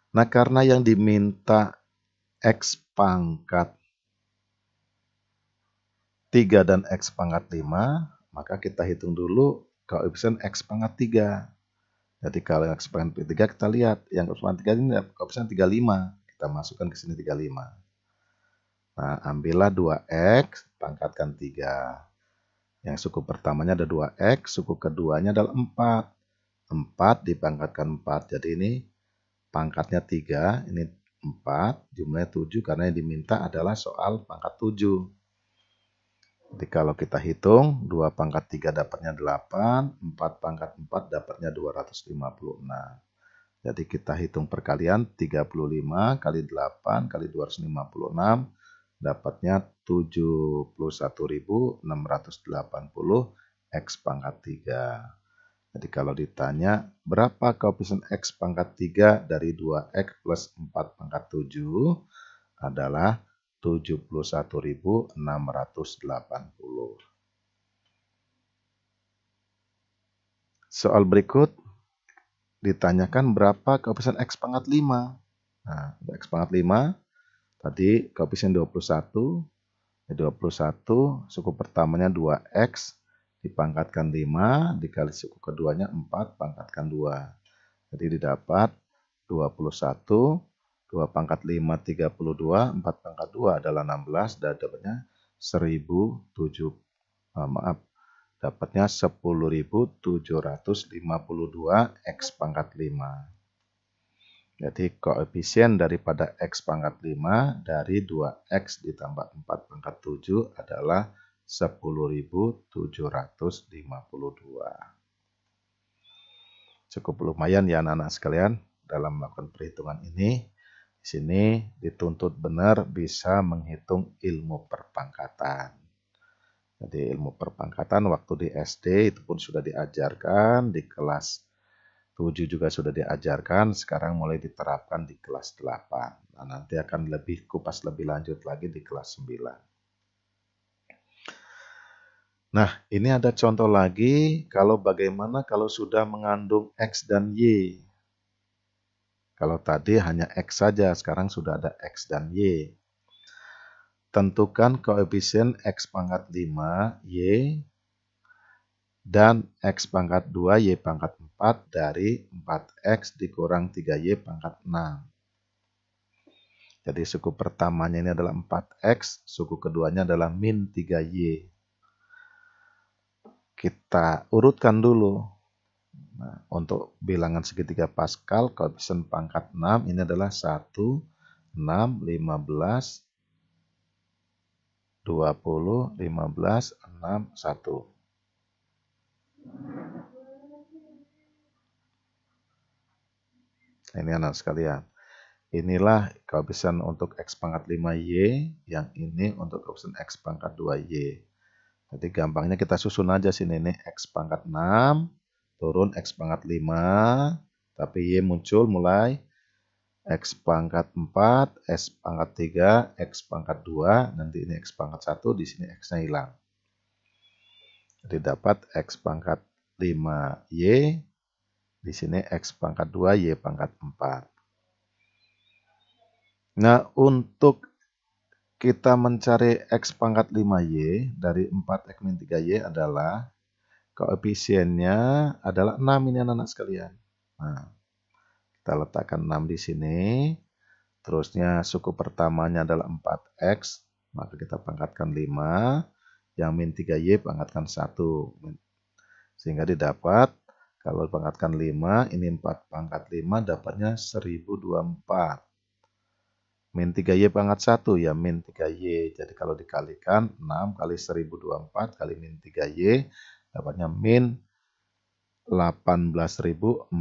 Nah, karena yang diminta x pangkat 3 dan x pangkat 5, maka kita hitung dulu koefisien x pangkat 3. Jadi kalau x pangkat 3 kita lihat, yang x pangkat 3 ini koefisien 35. Kita masukkan ke sini 35. Nah, ambillah 2x, pangkatkan 3. Yang suku pertamanya ada 2x, suku keduanya adalah 4. 4 dipangkatkan 4. Jadi ini pangkatnya 3, ini 4, jumlahnya 7 karena yang diminta adalah soal pangkat 7. Jadi kalau kita hitung, 2 pangkat 3 dapatnya 8, 4 pangkat 4 dapatnya 256. Jadi kita hitung perkalian 35 kali 8 kali 256 dapatnya 71.680 x pangkat 3. Jadi kalau ditanya berapa koefisien x pangkat 3 dari 2x plus 4 pangkat 7 adalah 71.680. Soal berikut ditanyakan berapa koefisien x pangkat 5. Nah, x pangkat 5 tadi koefisien 21, 21, suku pertamanya 2X, dipangkatkan 5, dikali suku keduanya 4, pangkatkan 2. Jadi didapat 21, 2 pangkat 5, 32, 4 pangkat 2 adalah 16, dan dapatnya 1007, dapatnya 10.752 X pangkat 5. Jadi koefisien daripada X pangkat 5 dari 2X ditambah 4 pangkat 7 adalah 10.752. Cukup lumayan ya anak-anak sekalian dalam melakukan perhitungan ini. Di sini dituntut benar bisa menghitung ilmu perpangkatan. Jadi ilmu perpangkatan waktu di SD itu pun sudah diajarkan, di kelas 7 juga sudah diajarkan, sekarang mulai diterapkan di kelas 8. Nah, nanti akan lebih kupas lebih lanjut lagi di kelas 9. Nah, ini ada contoh lagi kalau bagaimana kalau sudah mengandung X dan Y. Kalau tadi hanya X saja, sekarang sudah ada X dan Y. Tentukan koefisien X pangkat 5, Y, dan X pangkat 2, Y pangkat 4 dari 4X dikurang 3Y pangkat 6. Jadi suku pertamanya ini adalah 4X, suku keduanya adalah min 3Y. Kita urutkan dulu. Nah, untuk bilangan segitiga Pascal, koefisien pangkat 6 ini adalah 1, 6, 15, 20, 15, 6, 1. Ini anak sekalian. Inilah koefisien untuk X pangkat 5Y, yang ini untuk koefisien X pangkat 2Y. Jadi gampangnya kita susun aja sini, ini X pangkat 6, turun X pangkat 5, tapi Y muncul mulai X pangkat 4, X pangkat 3, X pangkat 2, nanti ini X pangkat 1, di sini X-nya hilang. Jadi dapat X pangkat 5Y, di sini X pangkat 2, Y pangkat 4. Nah, untuk kita mencari X pangkat 5Y dari 4X min 3Y adalah koefisiennya adalah 6 ini anak-anak sekalian. Nah, kita letakkan 6 di sini. Terusnya suku pertamanya adalah 4X, maka kita pangkatkan 5. Yang min 3Y pangkatkan 1. Sehingga didapat, kalau pangkatkan 5, ini 4 pangkat 5 dapatnya 1024. Min 3Y pangkat 1 ya min 3Y. Jadi kalau dikalikan 6 kali 1024 kali min 3Y dapatnya min 18.432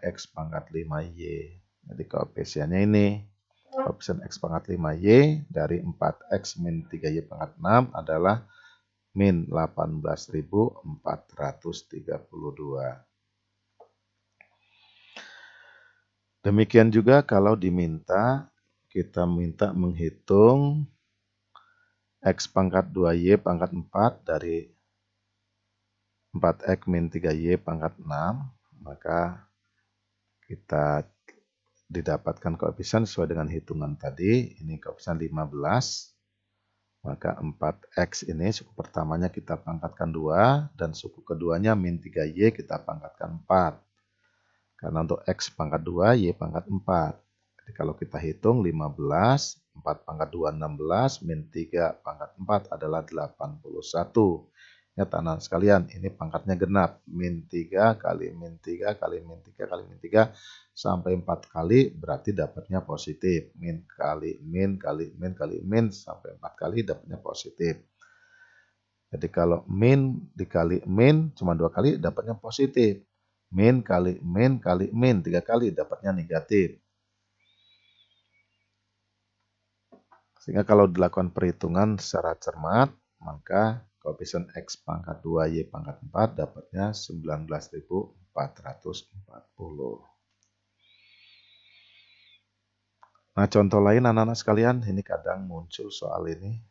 X pangkat 5Y. Jadi koefisiennya ini. Koefisien X pangkat 5Y dari 4X min 3Y pangkat 6 adalah min 18.432. Demikian juga kalau kita minta menghitung X pangkat 2Y pangkat 4 dari 4X min 3Y pangkat 6, maka kita didapatkan koefisien sesuai dengan hitungan tadi. Ini koefisien 15, maka 4X ini suku pertamanya kita pangkatkan 2, dan suku keduanya min 3Y kita pangkatkan 4. Karena untuk X pangkat 2, Y pangkat 4. Jadi kalau kita hitung 15, 4 pangkat 2, 16, min 3 pangkat 4 adalah 81. Ingat anak sekalian, ini pangkatnya genap. Min 3 kali min 3 kali min 3 kali min 3 sampai 4 kali berarti dapatnya positif. Min kali min kali min kali min sampai 4 kali dapatnya positif. Jadi kalau min dikali min cuma 2 kali dapatnya positif. Min kali min kali min 3 kali dapatnya negatif. Sehingga kalau dilakukan perhitungan secara cermat, maka koefisien X pangkat 2 Y pangkat 4 dapatnya 19.440. Nah, contoh lain anak-anak sekalian, ini kadang muncul soal ini.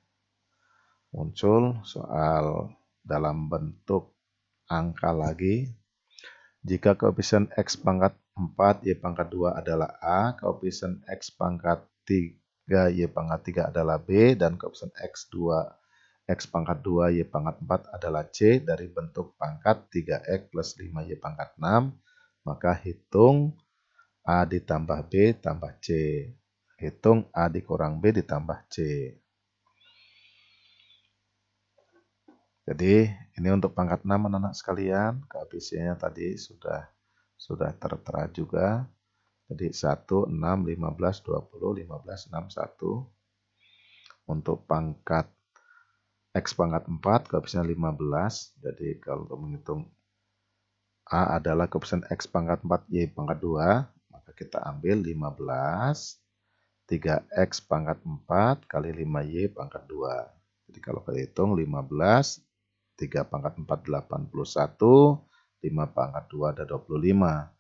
Muncul soal dalam bentuk angka lagi. Jika koefisien X pangkat 4 Y pangkat 2 adalah A, koefisien X pangkat 3 Y pangkat 3 adalah B, dan koefisien X pangkat 2 Y pangkat 4 adalah C dari bentuk pangkat 3X plus 5 Y pangkat 6, maka hitung A ditambah B tambah C. Hitung A dikurang B ditambah C. Jadi ini untuk pangkat 6 anak-anak sekalian, koefisiennya tadi sudah tertera juga. Jadi 1, 6, 15, 20, 15, 6, 1. Untuk pangkat X pangkat 4, koefisien 15. Jadi kalau untuk menghitung A adalah koefisien X pangkat 4, Y pangkat 2, maka kita ambil 15, 3X pangkat 4 kali 5Y pangkat 2. Jadi kalau kita hitung 15, 3 pangkat 4, 81, 5 pangkat 2 ada 25.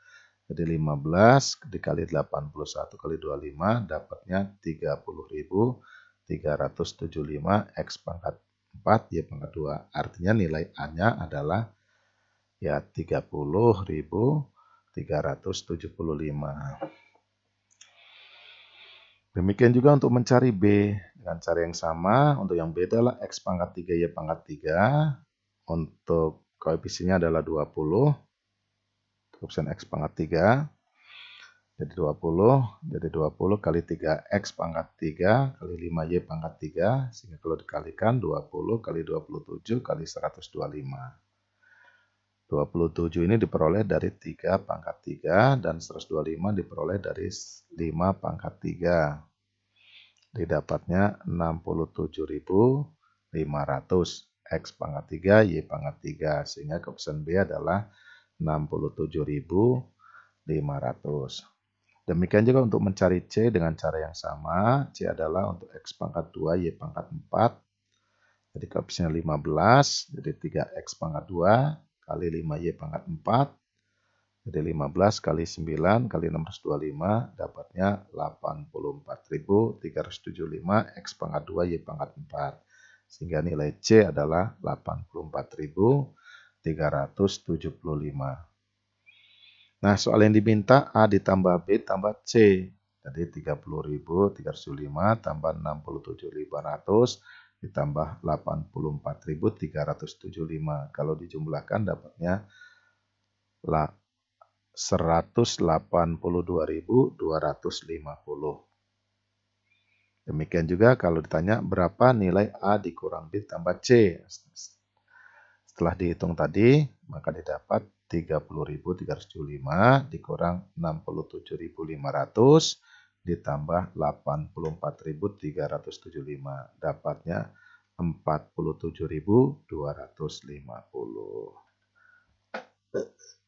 Jadi 15 dikali 81 kali 25 dapatnya 30.375 X pangkat 4 Y pangkat 2. Artinya nilai A-nya adalah ya 30.375. Demikian juga untuk mencari B dengan cara yang sama. Untuk yang B adalah X pangkat 3 Y pangkat 3. Untuk koefisiennya adalah 20. Koefisien X pangkat 3. Jadi 20 kali 3X pangkat 3 kali 5Y pangkat 3. Sehingga kalau dikalikan 20 kali 27 kali 125. 27 ini diperoleh dari 3 pangkat 3 dan 125 diperoleh dari 5 pangkat 3. Didapatnya 67.500 X pangkat 3 Y pangkat 3. Sehingga koefisien B adalah 67.500. Demikian juga untuk mencari C dengan cara yang sama. C adalah untuk X pangkat 2 Y pangkat 4. Jadi koefisiennya 15. Jadi 3X pangkat 2 kali 5Y pangkat 4. Jadi 15 kali 9 kali 625 dapatnya 84.375 X pangkat 2 Y pangkat 4. Sehingga nilai C adalah 84.375. Nah, soal yang diminta A ditambah B tambah C. Jadi 30.375 tambah 67.500 ditambah 84.375. Kalau dijumlahkan dapatnya 182.250. Demikian juga kalau ditanya berapa nilai A dikurang B tambah C. Setelah dihitung tadi, maka didapat 30.375 dikurang 67.500 ditambah 84.375. Dapatnya 47.250.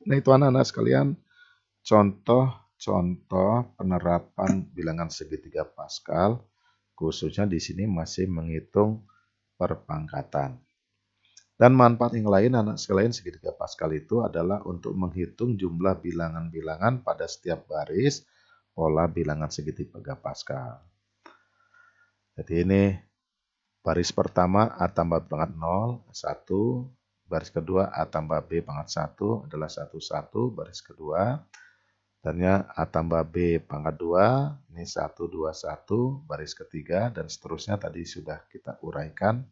Nah, itu anak-anak sekalian, contoh-contoh penerapan bilangan segitiga Pascal, khususnya di sini masih menghitung perpangkatan. Dan manfaat yang lain anak sekalian segitiga Pascal itu adalah untuk menghitung jumlah bilangan-bilangan pada setiap baris pola bilangan segitiga Pascal. Jadi ini baris pertama A tambah B pangkat 0, 1. Baris kedua A tambah B pangkat 1 adalah 1, 1. Baris kedua. Dan A tambah B pangkat 2, ini 1, 2, 1. Baris ketiga dan seterusnya tadi sudah kita uraikan.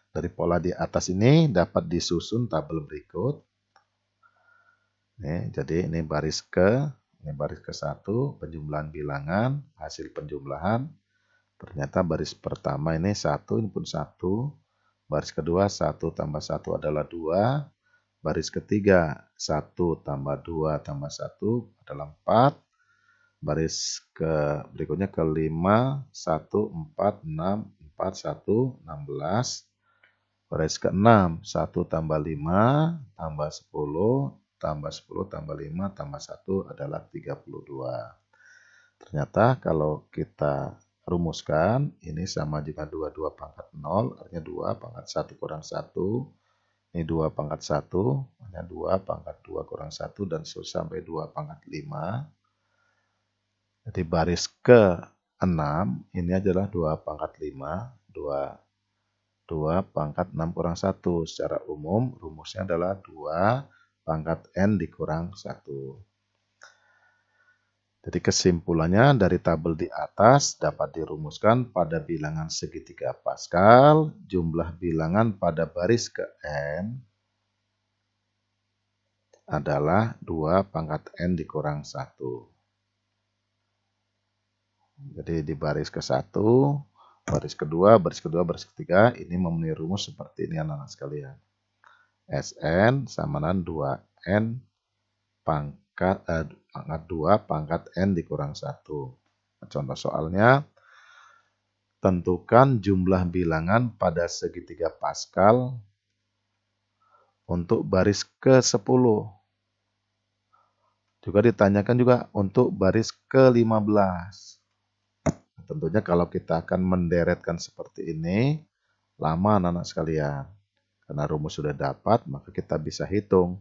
Dari pola di atas ini dapat disusun tabel berikut. Jadi ini baris ke-1, penjumlahan bilangan, hasil penjumlahan. Ternyata baris pertama ini 1, ini pun 1. Baris kedua 1 tambah 1 adalah 2. Baris ketiga 1 tambah 2 tambah 1 adalah 4. Baris berikutnya kelima 1, 4, 6, 4, 1, 16. Baris ke-6, 1 tambah 5 tambah 10 tambah 10 tambah 5 tambah 1 adalah 32. Ternyata kalau kita rumuskan, ini sama juga 2 pangkat 0, artinya 2 pangkat 1 kurang 1. Ini 2 pangkat 1, hanya 2 pangkat 2 kurang 1, dan sampai 2 pangkat 5. Jadi baris ke-6, ini adalah 2 pangkat 5, 2 pangkat 6 kurang 1. Secara umum rumusnya adalah 2 pangkat N dikurang 1. Jadi kesimpulannya dari tabel di atas dapat dirumuskan pada bilangan segitiga Pascal, jumlah bilangan pada baris ke n adalah 2 pangkat n dikurang 1. Jadi di baris ke-1, baris kedua, baris ketiga, ini memenuhi rumus seperti ini anak-anak sekalian. Sn sama dengan 2n pangkat 2 pangkat n dikurang 1. Contoh soalnya, tentukan jumlah bilangan pada segitiga Pascal untuk baris ke-10. Juga ditanyakan juga untuk baris ke-15. Tentunya kalau kita akan menderetkan seperti ini, lama anak-anak sekalian. Karena rumus sudah dapat, maka kita bisa hitung.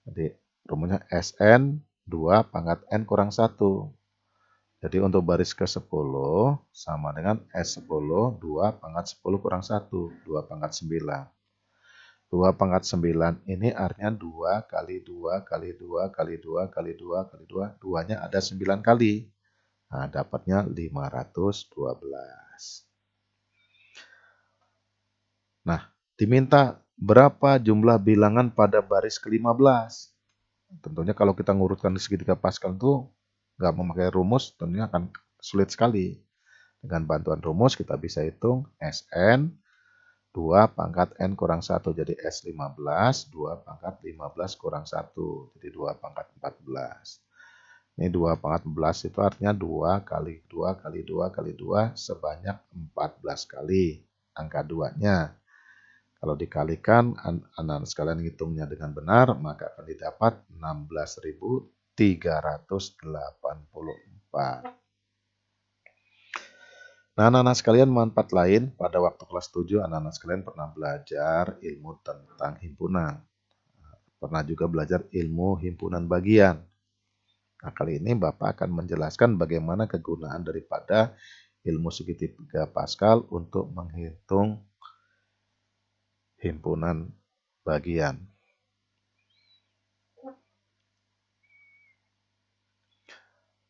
Jadi rumusnya Sn 2 pangkat n kurang 1. Jadi untuk baris ke-10 sama dengan S10 2 pangkat 10 kurang 1, 2 pangkat 9. 2 pangkat 9 ini artinya 2 kali 2 kali 2 kali 2 kali 2 kali 2. 2-nya ada 9 kali. Nah, dapatnya 512. Nah, diminta berapa jumlah bilangan pada baris ke-15. Tentunya kalau kita ngurutkan di segitiga Pascal itu nggak memakai rumus, tentunya akan sulit sekali. Dengan bantuan rumus kita bisa hitung Sn 2 pangkat n kurang 1. Jadi S15 2 pangkat 15 kurang 1. Jadi 2 pangkat 14. Ini 2 pangkat 14 itu artinya 2 kali 2 kali 2 kali 2 sebanyak 14 kali. Angka 2-nya. Kalau dikalikan, anak-anak sekalian hitungnya dengan benar, maka akan didapat 16.384. Nah, anak-anak sekalian, manfaat lain, pada waktu kelas 7, anak-anak sekalian pernah belajar ilmu tentang himpunan. Pernah juga belajar ilmu himpunan bagian. Nah, kali ini Bapak akan menjelaskan bagaimana kegunaan daripada ilmu segitiga Pascal untuk menghitung himpunan bagian.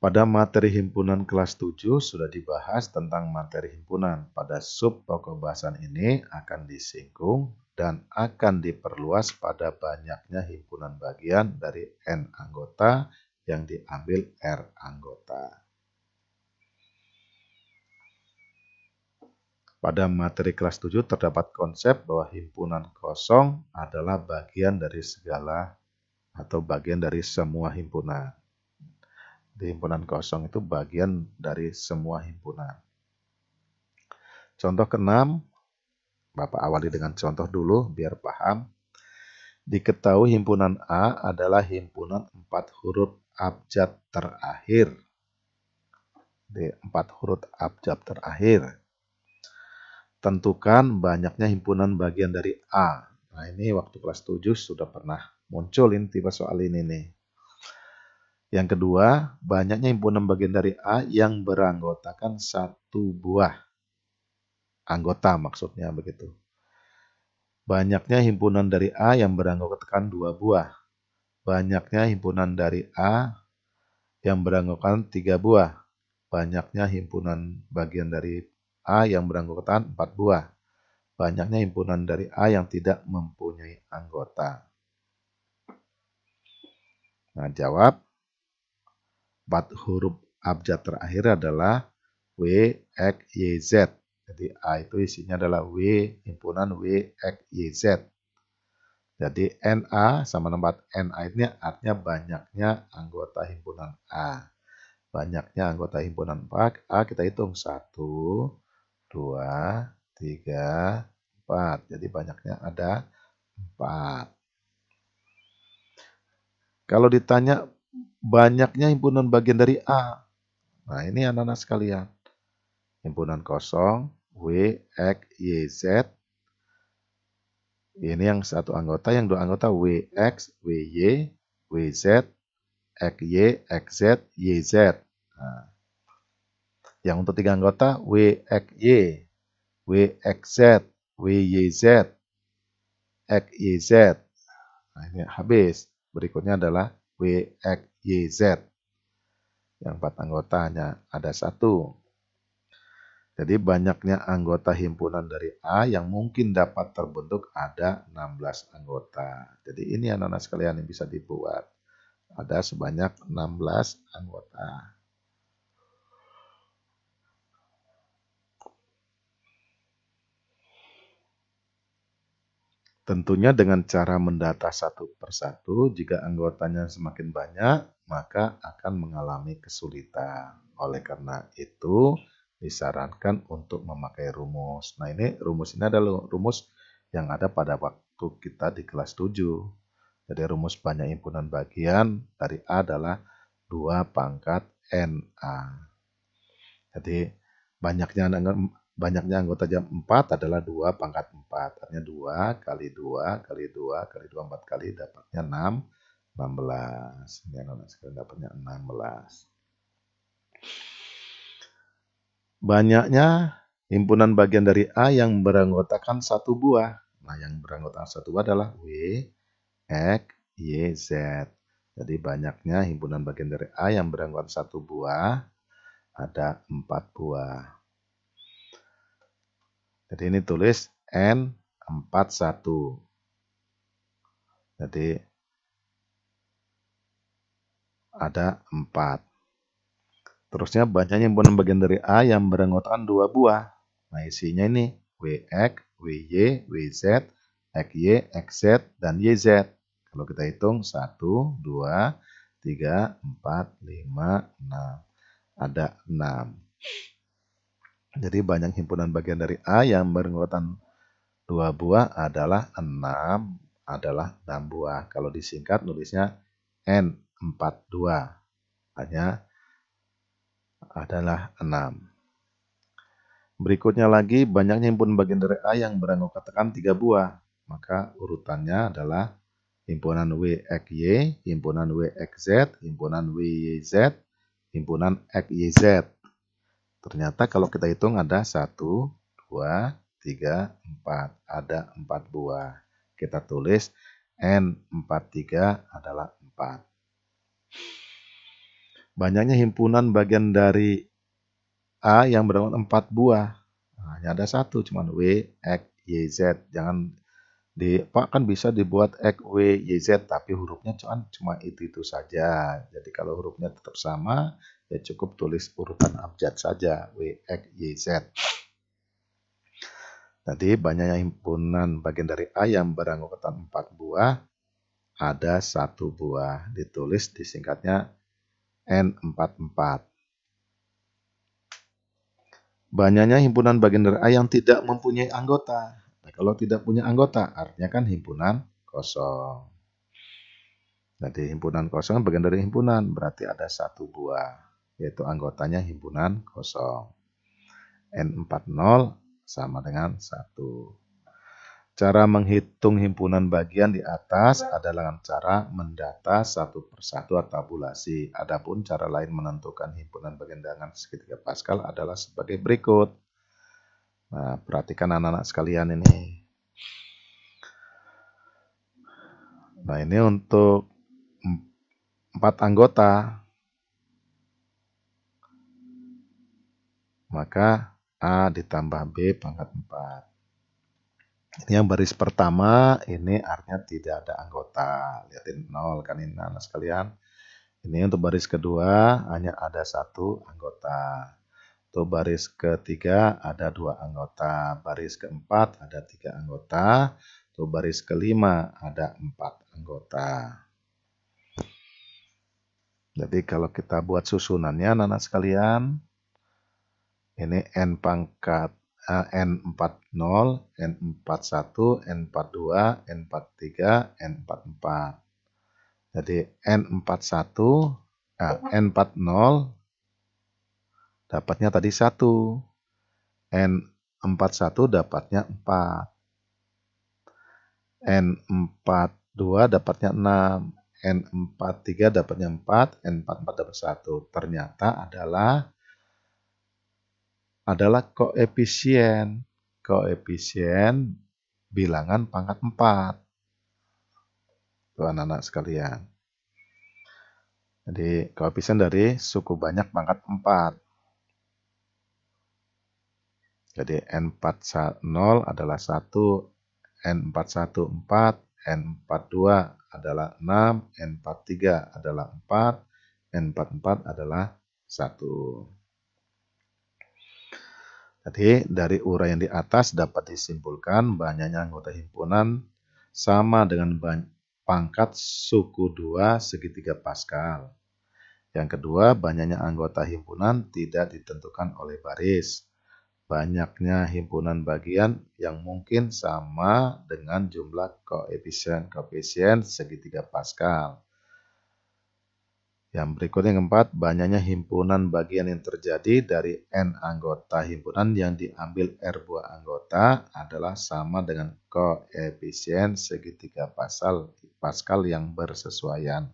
Pada materi himpunan kelas 7 sudah dibahas tentang materi himpunan. Pada sub pokok bahasan ini akan disinggung dan akan diperluas pada banyaknya himpunan bagian dari N anggota yang diambil R anggota. Pada materi kelas 7 terdapat konsep bahwa himpunan kosong adalah bagian dari segala atau bagian dari semua himpunan. Di himpunan kosong itu bagian dari semua himpunan. Contoh ke-6, Bapak awali dengan contoh dulu biar paham. Diketahui himpunan A adalah himpunan 4 huruf abjad terakhir. Di 4 huruf abjad terakhir. Tentukan banyaknya himpunan bagian dari A. Nah, ini waktu kelas 7 sudah pernah muncul ini tipe soal ini nih. Yang kedua, banyaknya himpunan bagian dari A yang beranggotakan 1 buah anggota, maksudnya begitu. Banyaknya himpunan dari A yang beranggotakan 2 buah. Banyaknya himpunan dari A yang beranggotakan 3 buah. Banyaknya himpunan bagian dari A yang beranggotakan 4 buah. Banyaknya himpunan dari A yang tidak mempunyai anggota. Nah, jawab. 4 huruf abjad terakhir adalah W, X, Y, Z. Jadi A itu isinya adalah W, himpunan W, X, Y, Z. Jadi NA sama tempat NA ini artinya banyaknya anggota himpunan A. Banyaknya anggota himpunan A kita hitung 1, 2, 3, 4. Jadi banyaknya ada 4. Kalau ditanya banyaknya himpunan bagian dari A. Nah, ini anak-anak sekalian. Himpunan kosong, W, X, Y, Z. Ini yang satu anggota, yang dua anggota W, X, W, Y, W, Z, X, Y, X, Z, Y, Z. Nah, yang untuk 3 anggota, W, X, Y, W, X, Z, W, Y, Z, X, Y, Z. Nah, ini habis. Berikutnya adalah W, X, Y, Z. Yang 4 anggota hanya ada 1. Jadi banyaknya anggota himpunan dari A yang mungkin dapat terbentuk ada 16 anggota. Jadi ini anak-anak sekalian yang bisa dibuat. Ada sebanyak 16 anggota. Tentunya dengan cara mendata satu persatu, jika anggotanya semakin banyak, maka akan mengalami kesulitan. Oleh karena itu, disarankan untuk memakai rumus. Nah, ini rumus ini adalah rumus yang ada pada waktu kita di kelas 7. Jadi rumus banyak himpunan bagian dari A adalah 2 pangkat NA. Jadi banyaknya anggota jam 4 adalah 2 pangkat 4. Artinya 2 kali 2 kali 2 kali 2, 4 kali dapatnya 16. Ini anak-anak sekalian dapatnya 16. Banyaknya himpunan bagian dari A yang beranggotakan satu buah. Nah, yang beranggotakan satu buah adalah W, X, Y, Z. Jadi banyaknya himpunan bagian dari A yang beranggotakan satu buah ada 4 buah. Jadi ini tulis N41. Jadi ada 4. Terusnya banyaknya himpunan bagian dari A yang beranggotakan 2 buah. Nah, isinya ini WX, WY, WZ, XY, XZ, dan YZ. Kalau kita hitung 1, 2, 3, 4, 5, 6. Ada 6. Jadi banyak himpunan bagian dari A yang beranggotakan 2 buah adalah 6 buah. Kalau disingkat nulisnya N42. Hanya adalah 6. Berikutnya lagi banyaknya himpunan bagian dari A yang beranggotakan 3 buah. Maka urutannya adalah himpunan WXY, himpunan WXZ, himpunan WYZ, himpunan XYZ. Ternyata kalau kita hitung ada 1, 2, 3, 4. Ada 4 buah. Kita tulis N43 adalah 4. Banyaknya himpunan bagian dari A yang beranggotakan 4 buah. Nah, hanya ada 1, cuma W, X, Y, Z. Jangan Pak kan bisa dibuat X, W, Y, Z, tapi hurufnya cuma itu saja. Jadi kalau hurufnya tetap sama, ya cukup tulis urutan abjad saja, W, X, Y, Z. Jadi banyaknya himpunan bagian dari A yang beranggotakan 4 buah, ada 1 buah. Ditulis disingkatnya N44. Banyaknya himpunan bagian dari A yang tidak mempunyai anggota. Nah, kalau tidak punya anggota, artinya kan himpunan kosong. Jadi himpunan kosong bagian dari himpunan, berarti ada 1 buah, yaitu anggotanya himpunan kosong. N40 sama dengan 1. Cara menghitung himpunan bagian di atas adalah dengan cara mendata satu persatu atau tabulasi. Adapun cara lain menentukan himpunan bagian dengan segitiga Pascal adalah sebagai berikut. Nah, perhatikan anak-anak sekalian ini. Nah, ini untuk 4 anggota. Maka A ditambah B pangkat 4. Ini yang baris pertama, ini artinya tidak ada anggota. Lihatin 0 kan ini anak sekalian. Ini untuk baris kedua hanya ada 1 anggota. Untuk baris ketiga ada 2 anggota. Baris keempat ada 3 anggota. Untuk baris kelima ada 4 anggota. Jadi kalau kita buat susunannya anak-anak sekalian, ini N pangkat N40, N41, N42, N43, N44. Jadi N41, N40 dapatnya tadi 1. N41 dapatnya 4. N42 dapatnya 6. N43 dapatnya 4. N44 dapat 1. Ternyata adalah koefisien bilangan pangkat 4. Tuh anak-anak sekalian. Jadi koefisien dari suku banyak pangkat 4. Jadi N40 adalah 1, N41 4, N42 adalah 6, N43 adalah 4, N44 adalah 1. Jadi dari uraian di atas dapat disimpulkan banyaknya anggota himpunan sama dengan pangkat suku 2 segitiga Pascal. Yang kedua, banyaknya anggota himpunan tidak ditentukan oleh baris. Banyaknya himpunan bagian yang mungkin sama dengan jumlah koefisien segitiga Pascal. Yang berikutnya yang keempat, banyaknya himpunan bagian yang terjadi dari N anggota himpunan yang diambil R buah anggota adalah sama dengan koefisien segitiga Pascal yang bersesuaian.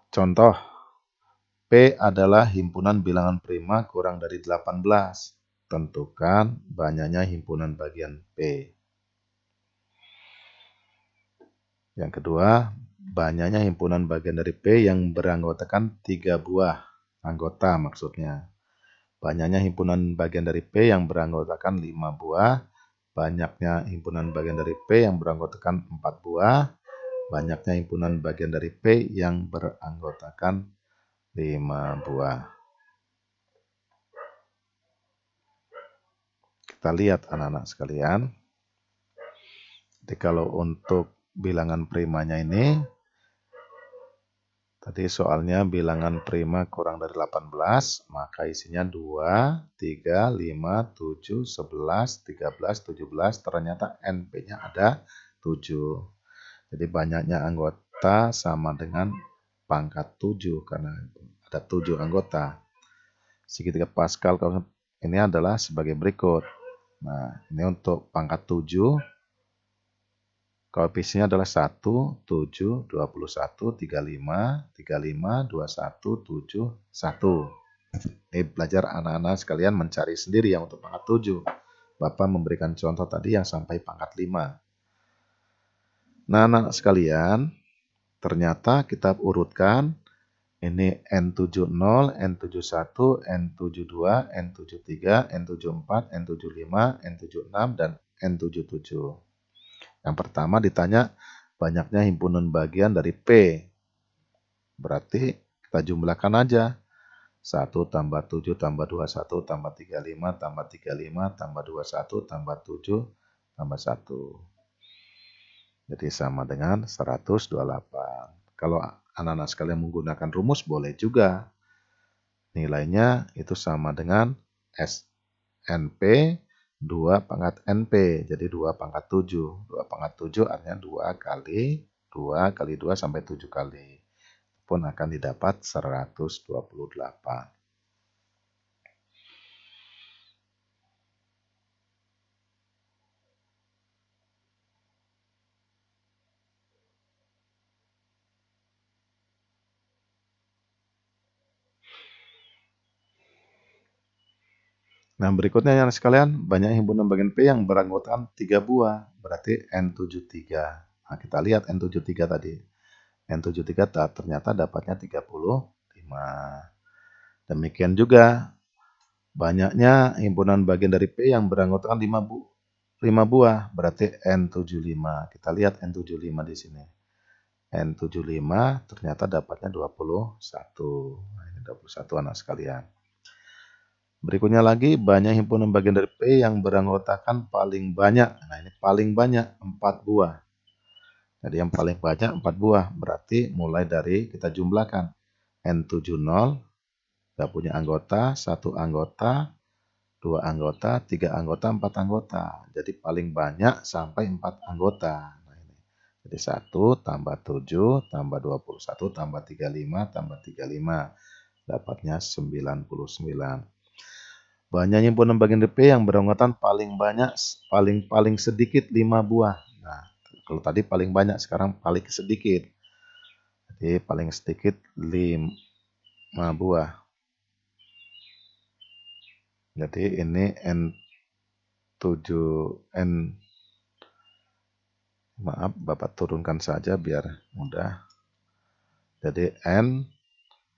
Contoh, P adalah himpunan bilangan prima kurang dari 18. Tentukan banyaknya himpunan bagian P. Yang kedua, banyaknya himpunan bagian dari P yang beranggotakan 3 buah anggota maksudnya. Banyaknya himpunan bagian dari P yang beranggotakan 5 buah. Banyaknya himpunan bagian dari P yang beranggotakan 4 buah. Banyaknya himpunan bagian dari P yang beranggotakan 5 buah. Kita lihat anak-anak sekalian. Jadi kalau untuk bilangan primanya ini, tadi soalnya bilangan prima kurang dari 18, maka isinya 2, 3, 5, 7, 11, 13, 17, ternyata NP-nya ada 7. Jadi banyaknya anggota sama dengan pangkat 7 karena ada 7 anggota. Segitiga Pascal ini adalah sebagai berikut. Nah, ini untuk pangkat 7. Koefisiennya adalah 1, 7, 21, 35, 35, 21, 7, 1. Ini belajar anak-anak sekalian mencari sendiri yang untuk pangkat 7. Bapak memberikan contoh tadi yang sampai pangkat 5. Nah, anak sekalian, ternyata kita urutkan ini N70, N71, N72, N73, N74, N75, N76, dan N77. Yang pertama ditanya banyaknya himpunan bagian dari P. Berarti kita jumlahkan aja. 1 tambah 7 tambah 21 tambah 35 tambah 35 tambah 21 tambah 7 tambah 1. Jadi sama dengan 128. Kalau anak-anak sekalian menggunakan rumus boleh juga. Nilainya itu sama dengan SNP 2 pangkat NP. Jadi 2 pangkat 7. 2 pangkat 7 artinya 2 kali 2 sampai 7 kali. Pun akan didapat 128. Nah, berikutnya yang sekalian, banyak himpunan bagian P yang beranggotakan 3 buah, berarti N73. Nah, kita lihat N73 tadi. N73 ternyata dapatnya 35. Demikian juga banyaknya himpunan bagian dari P yang beranggotakan 5 buah, berarti N75. Kita lihat N75 di sini. N75 ternyata dapatnya 21. Nah, ini 21 anak sekalian. Berikutnya lagi, banyak himpunan bagian dari P yang beranggotakan paling banyak. Nah, ini paling banyak 4 buah. Jadi yang paling banyak 4 buah. Berarti mulai dari kita jumlahkan. N70 gak punya anggota, 1 anggota, 2 anggota, 3 anggota, 4 anggota. Jadi paling banyak sampai 4 anggota. Nah, ini. Jadi 1 tambah 7 tambah 21 tambah 35 tambah 35. Dapatnya 99. Banyak himpunan bagian DP yang beranggotakan paling banyak, paling sedikit 5 buah. Nah, kalau tadi paling banyak, sekarang paling sedikit. Jadi paling sedikit 5 buah. Jadi ini N7, Maaf, Bapak turunkan saja biar mudah. Jadi N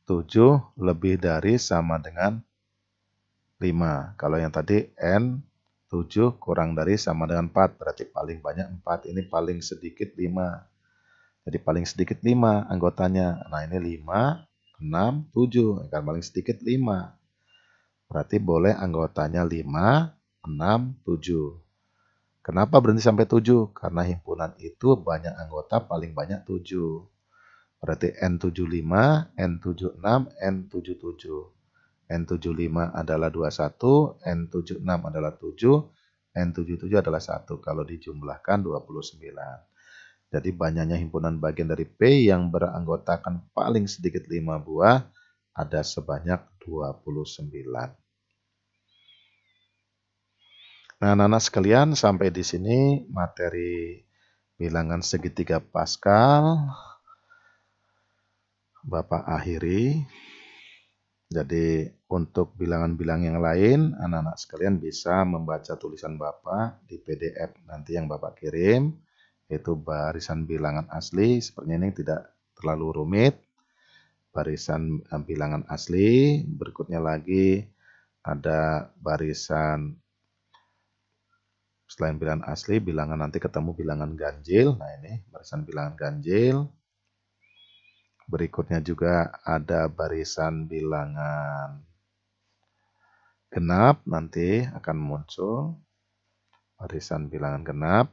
7 lebih dari sama dengan 5. Kalau yang tadi N 7 kurang dari sama dengan 4. Berarti paling banyak 4. Ini paling sedikit 5. Jadi paling sedikit 5 anggotanya. Nah ini 5, 6, 7. Yang paling sedikit 5. Berarti boleh anggotanya 5, 6, 7. Kenapa berhenti sampai 7? Karena himpunan itu banyak anggota paling banyak 7. Berarti N75, N76, N77. N75 adalah 21, N76 adalah 7, N77 adalah 1. Kalau dijumlahkan 29. Jadi banyaknya himpunan bagian dari P yang beranggotakan paling sedikit 5 buah ada sebanyak 29. Nah, anak-anak sekalian, sampai di sini materi bilangan segitiga Pascal Bapak akhiri. Jadi untuk bilangan-bilangan yang lain, anak-anak sekalian bisa membaca tulisan Bapak di PDF nanti yang Bapak kirim. Itu barisan bilangan asli, sepertinya ini tidak terlalu rumit. Barisan bilangan asli, berikutnya lagi ada barisan selain bilangan asli, bilangan nanti ketemu bilangan ganjil. Nah ini barisan bilangan ganjil. Berikutnya juga ada barisan bilangan genap, nanti akan muncul barisan bilangan genap.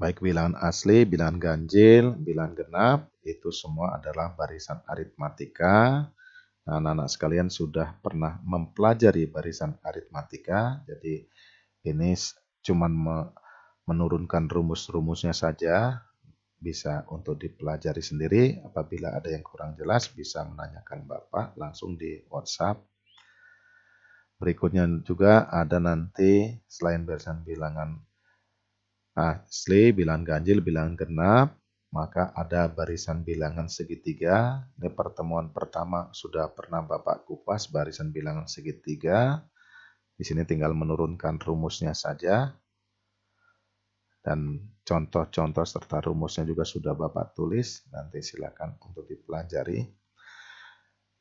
Baik bilangan asli, bilangan ganjil, bilangan genap, itu semua adalah barisan aritmatika. Nah, anak-anak sekalian sudah pernah mempelajari barisan aritmatika, jadi ini cuma menurunkan rumus-rumusnya saja, bisa untuk dipelajari sendiri. Apabila ada yang kurang jelas, bisa menanyakan Bapak langsung di WhatsApp. Berikutnya juga ada nanti selain barisan bilangan asli, bilangan ganjil, bilangan genap, maka ada barisan bilangan segitiga. Ini pertemuan pertama sudah pernah Bapak kupas barisan bilangan segitiga. Di sini tinggal menurunkan rumusnya saja. Dan contoh-contoh serta rumusnya juga sudah Bapak tulis. Nanti silakan untuk dipelajari.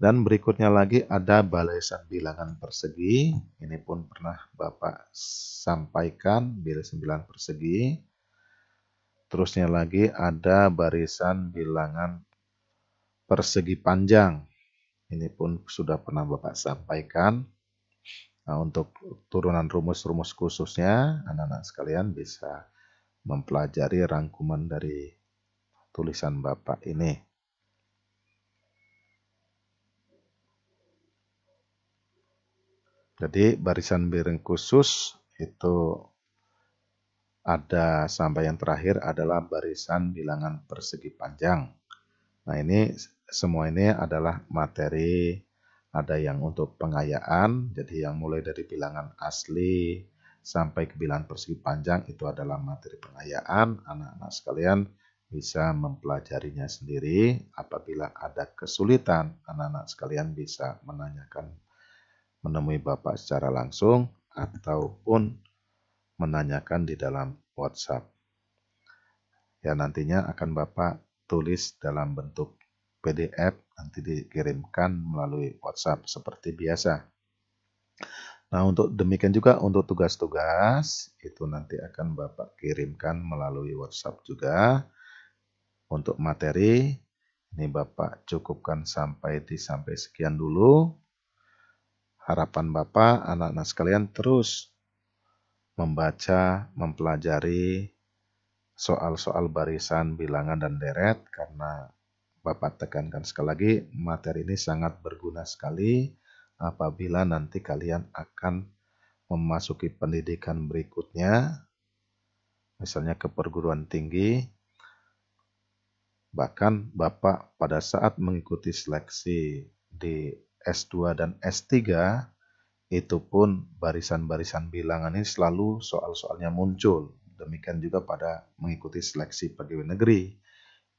Dan berikutnya lagi ada barisan bilangan persegi. Ini pun pernah Bapak sampaikan, barisan bilangan persegi. Terusnya lagi ada barisan bilangan persegi panjang. Ini pun sudah pernah Bapak sampaikan. Nah, untuk turunan rumus-rumus khususnya, anak-anak sekalian bisa mempelajari rangkuman dari tulisan Bapak ini. Jadi barisan bilangan khusus itu ada sampai yang terakhir adalah barisan bilangan persegi panjang. Nah ini semua ini adalah materi, ada yang untuk pengayaan, jadi yang mulai dari bilangan asli sampai ke bilangan persegi panjang itu adalah materi pengayaan. Anak-anak sekalian bisa mempelajarinya sendiri. Apabila ada kesulitan, anak-anak sekalian bisa menanyakan, menemui Bapak secara langsung ataupun menanyakan di dalam WhatsApp. Ya nantinya akan Bapak tulis dalam bentuk PDF, nanti dikirimkan melalui WhatsApp seperti biasa. Nah untuk demikian juga untuk tugas-tugas itu nanti akan Bapak kirimkan melalui WhatsApp juga. Untuk materi ini Bapak cukupkan sampai sekian dulu. Harapan Bapak anak-anak sekalian terus membaca, mempelajari soal-soal barisan, bilangan, dan deret, karena Bapak tekankan sekali lagi, materi ini sangat berguna sekali apabila nanti kalian akan memasuki pendidikan berikutnya, misalnya ke perguruan tinggi. Bahkan Bapak pada saat mengikuti seleksi di S2 dan S3, itu pun barisan-barisan bilangan ini selalu soal-soalnya muncul. Demikian juga pada mengikuti seleksi pegawai negeri.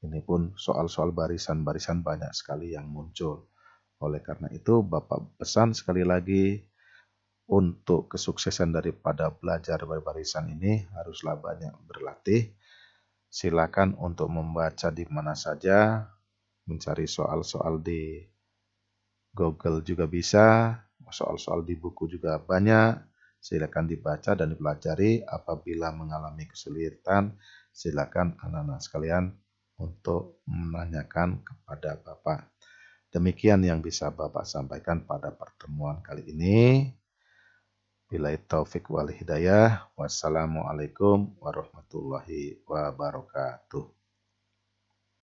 Ini pun soal-soal barisan-barisan banyak sekali yang muncul. Oleh karena itu, Bapak pesan sekali lagi untuk kesuksesan daripada belajar berbarisan ini haruslah banyak berlatih. Silakan untuk membaca di mana saja, mencari soal-soal di Google juga bisa, soal-soal di buku juga banyak. Silakan dibaca dan dipelajari. Apabila mengalami kesulitan, silakan anak-anak sekalian untuk menanyakan kepada Bapak. Demikian yang bisa Bapak sampaikan pada pertemuan kali ini. Billahi taufik wal hidayah. Wassalamualaikum warahmatullahi wabarakatuh.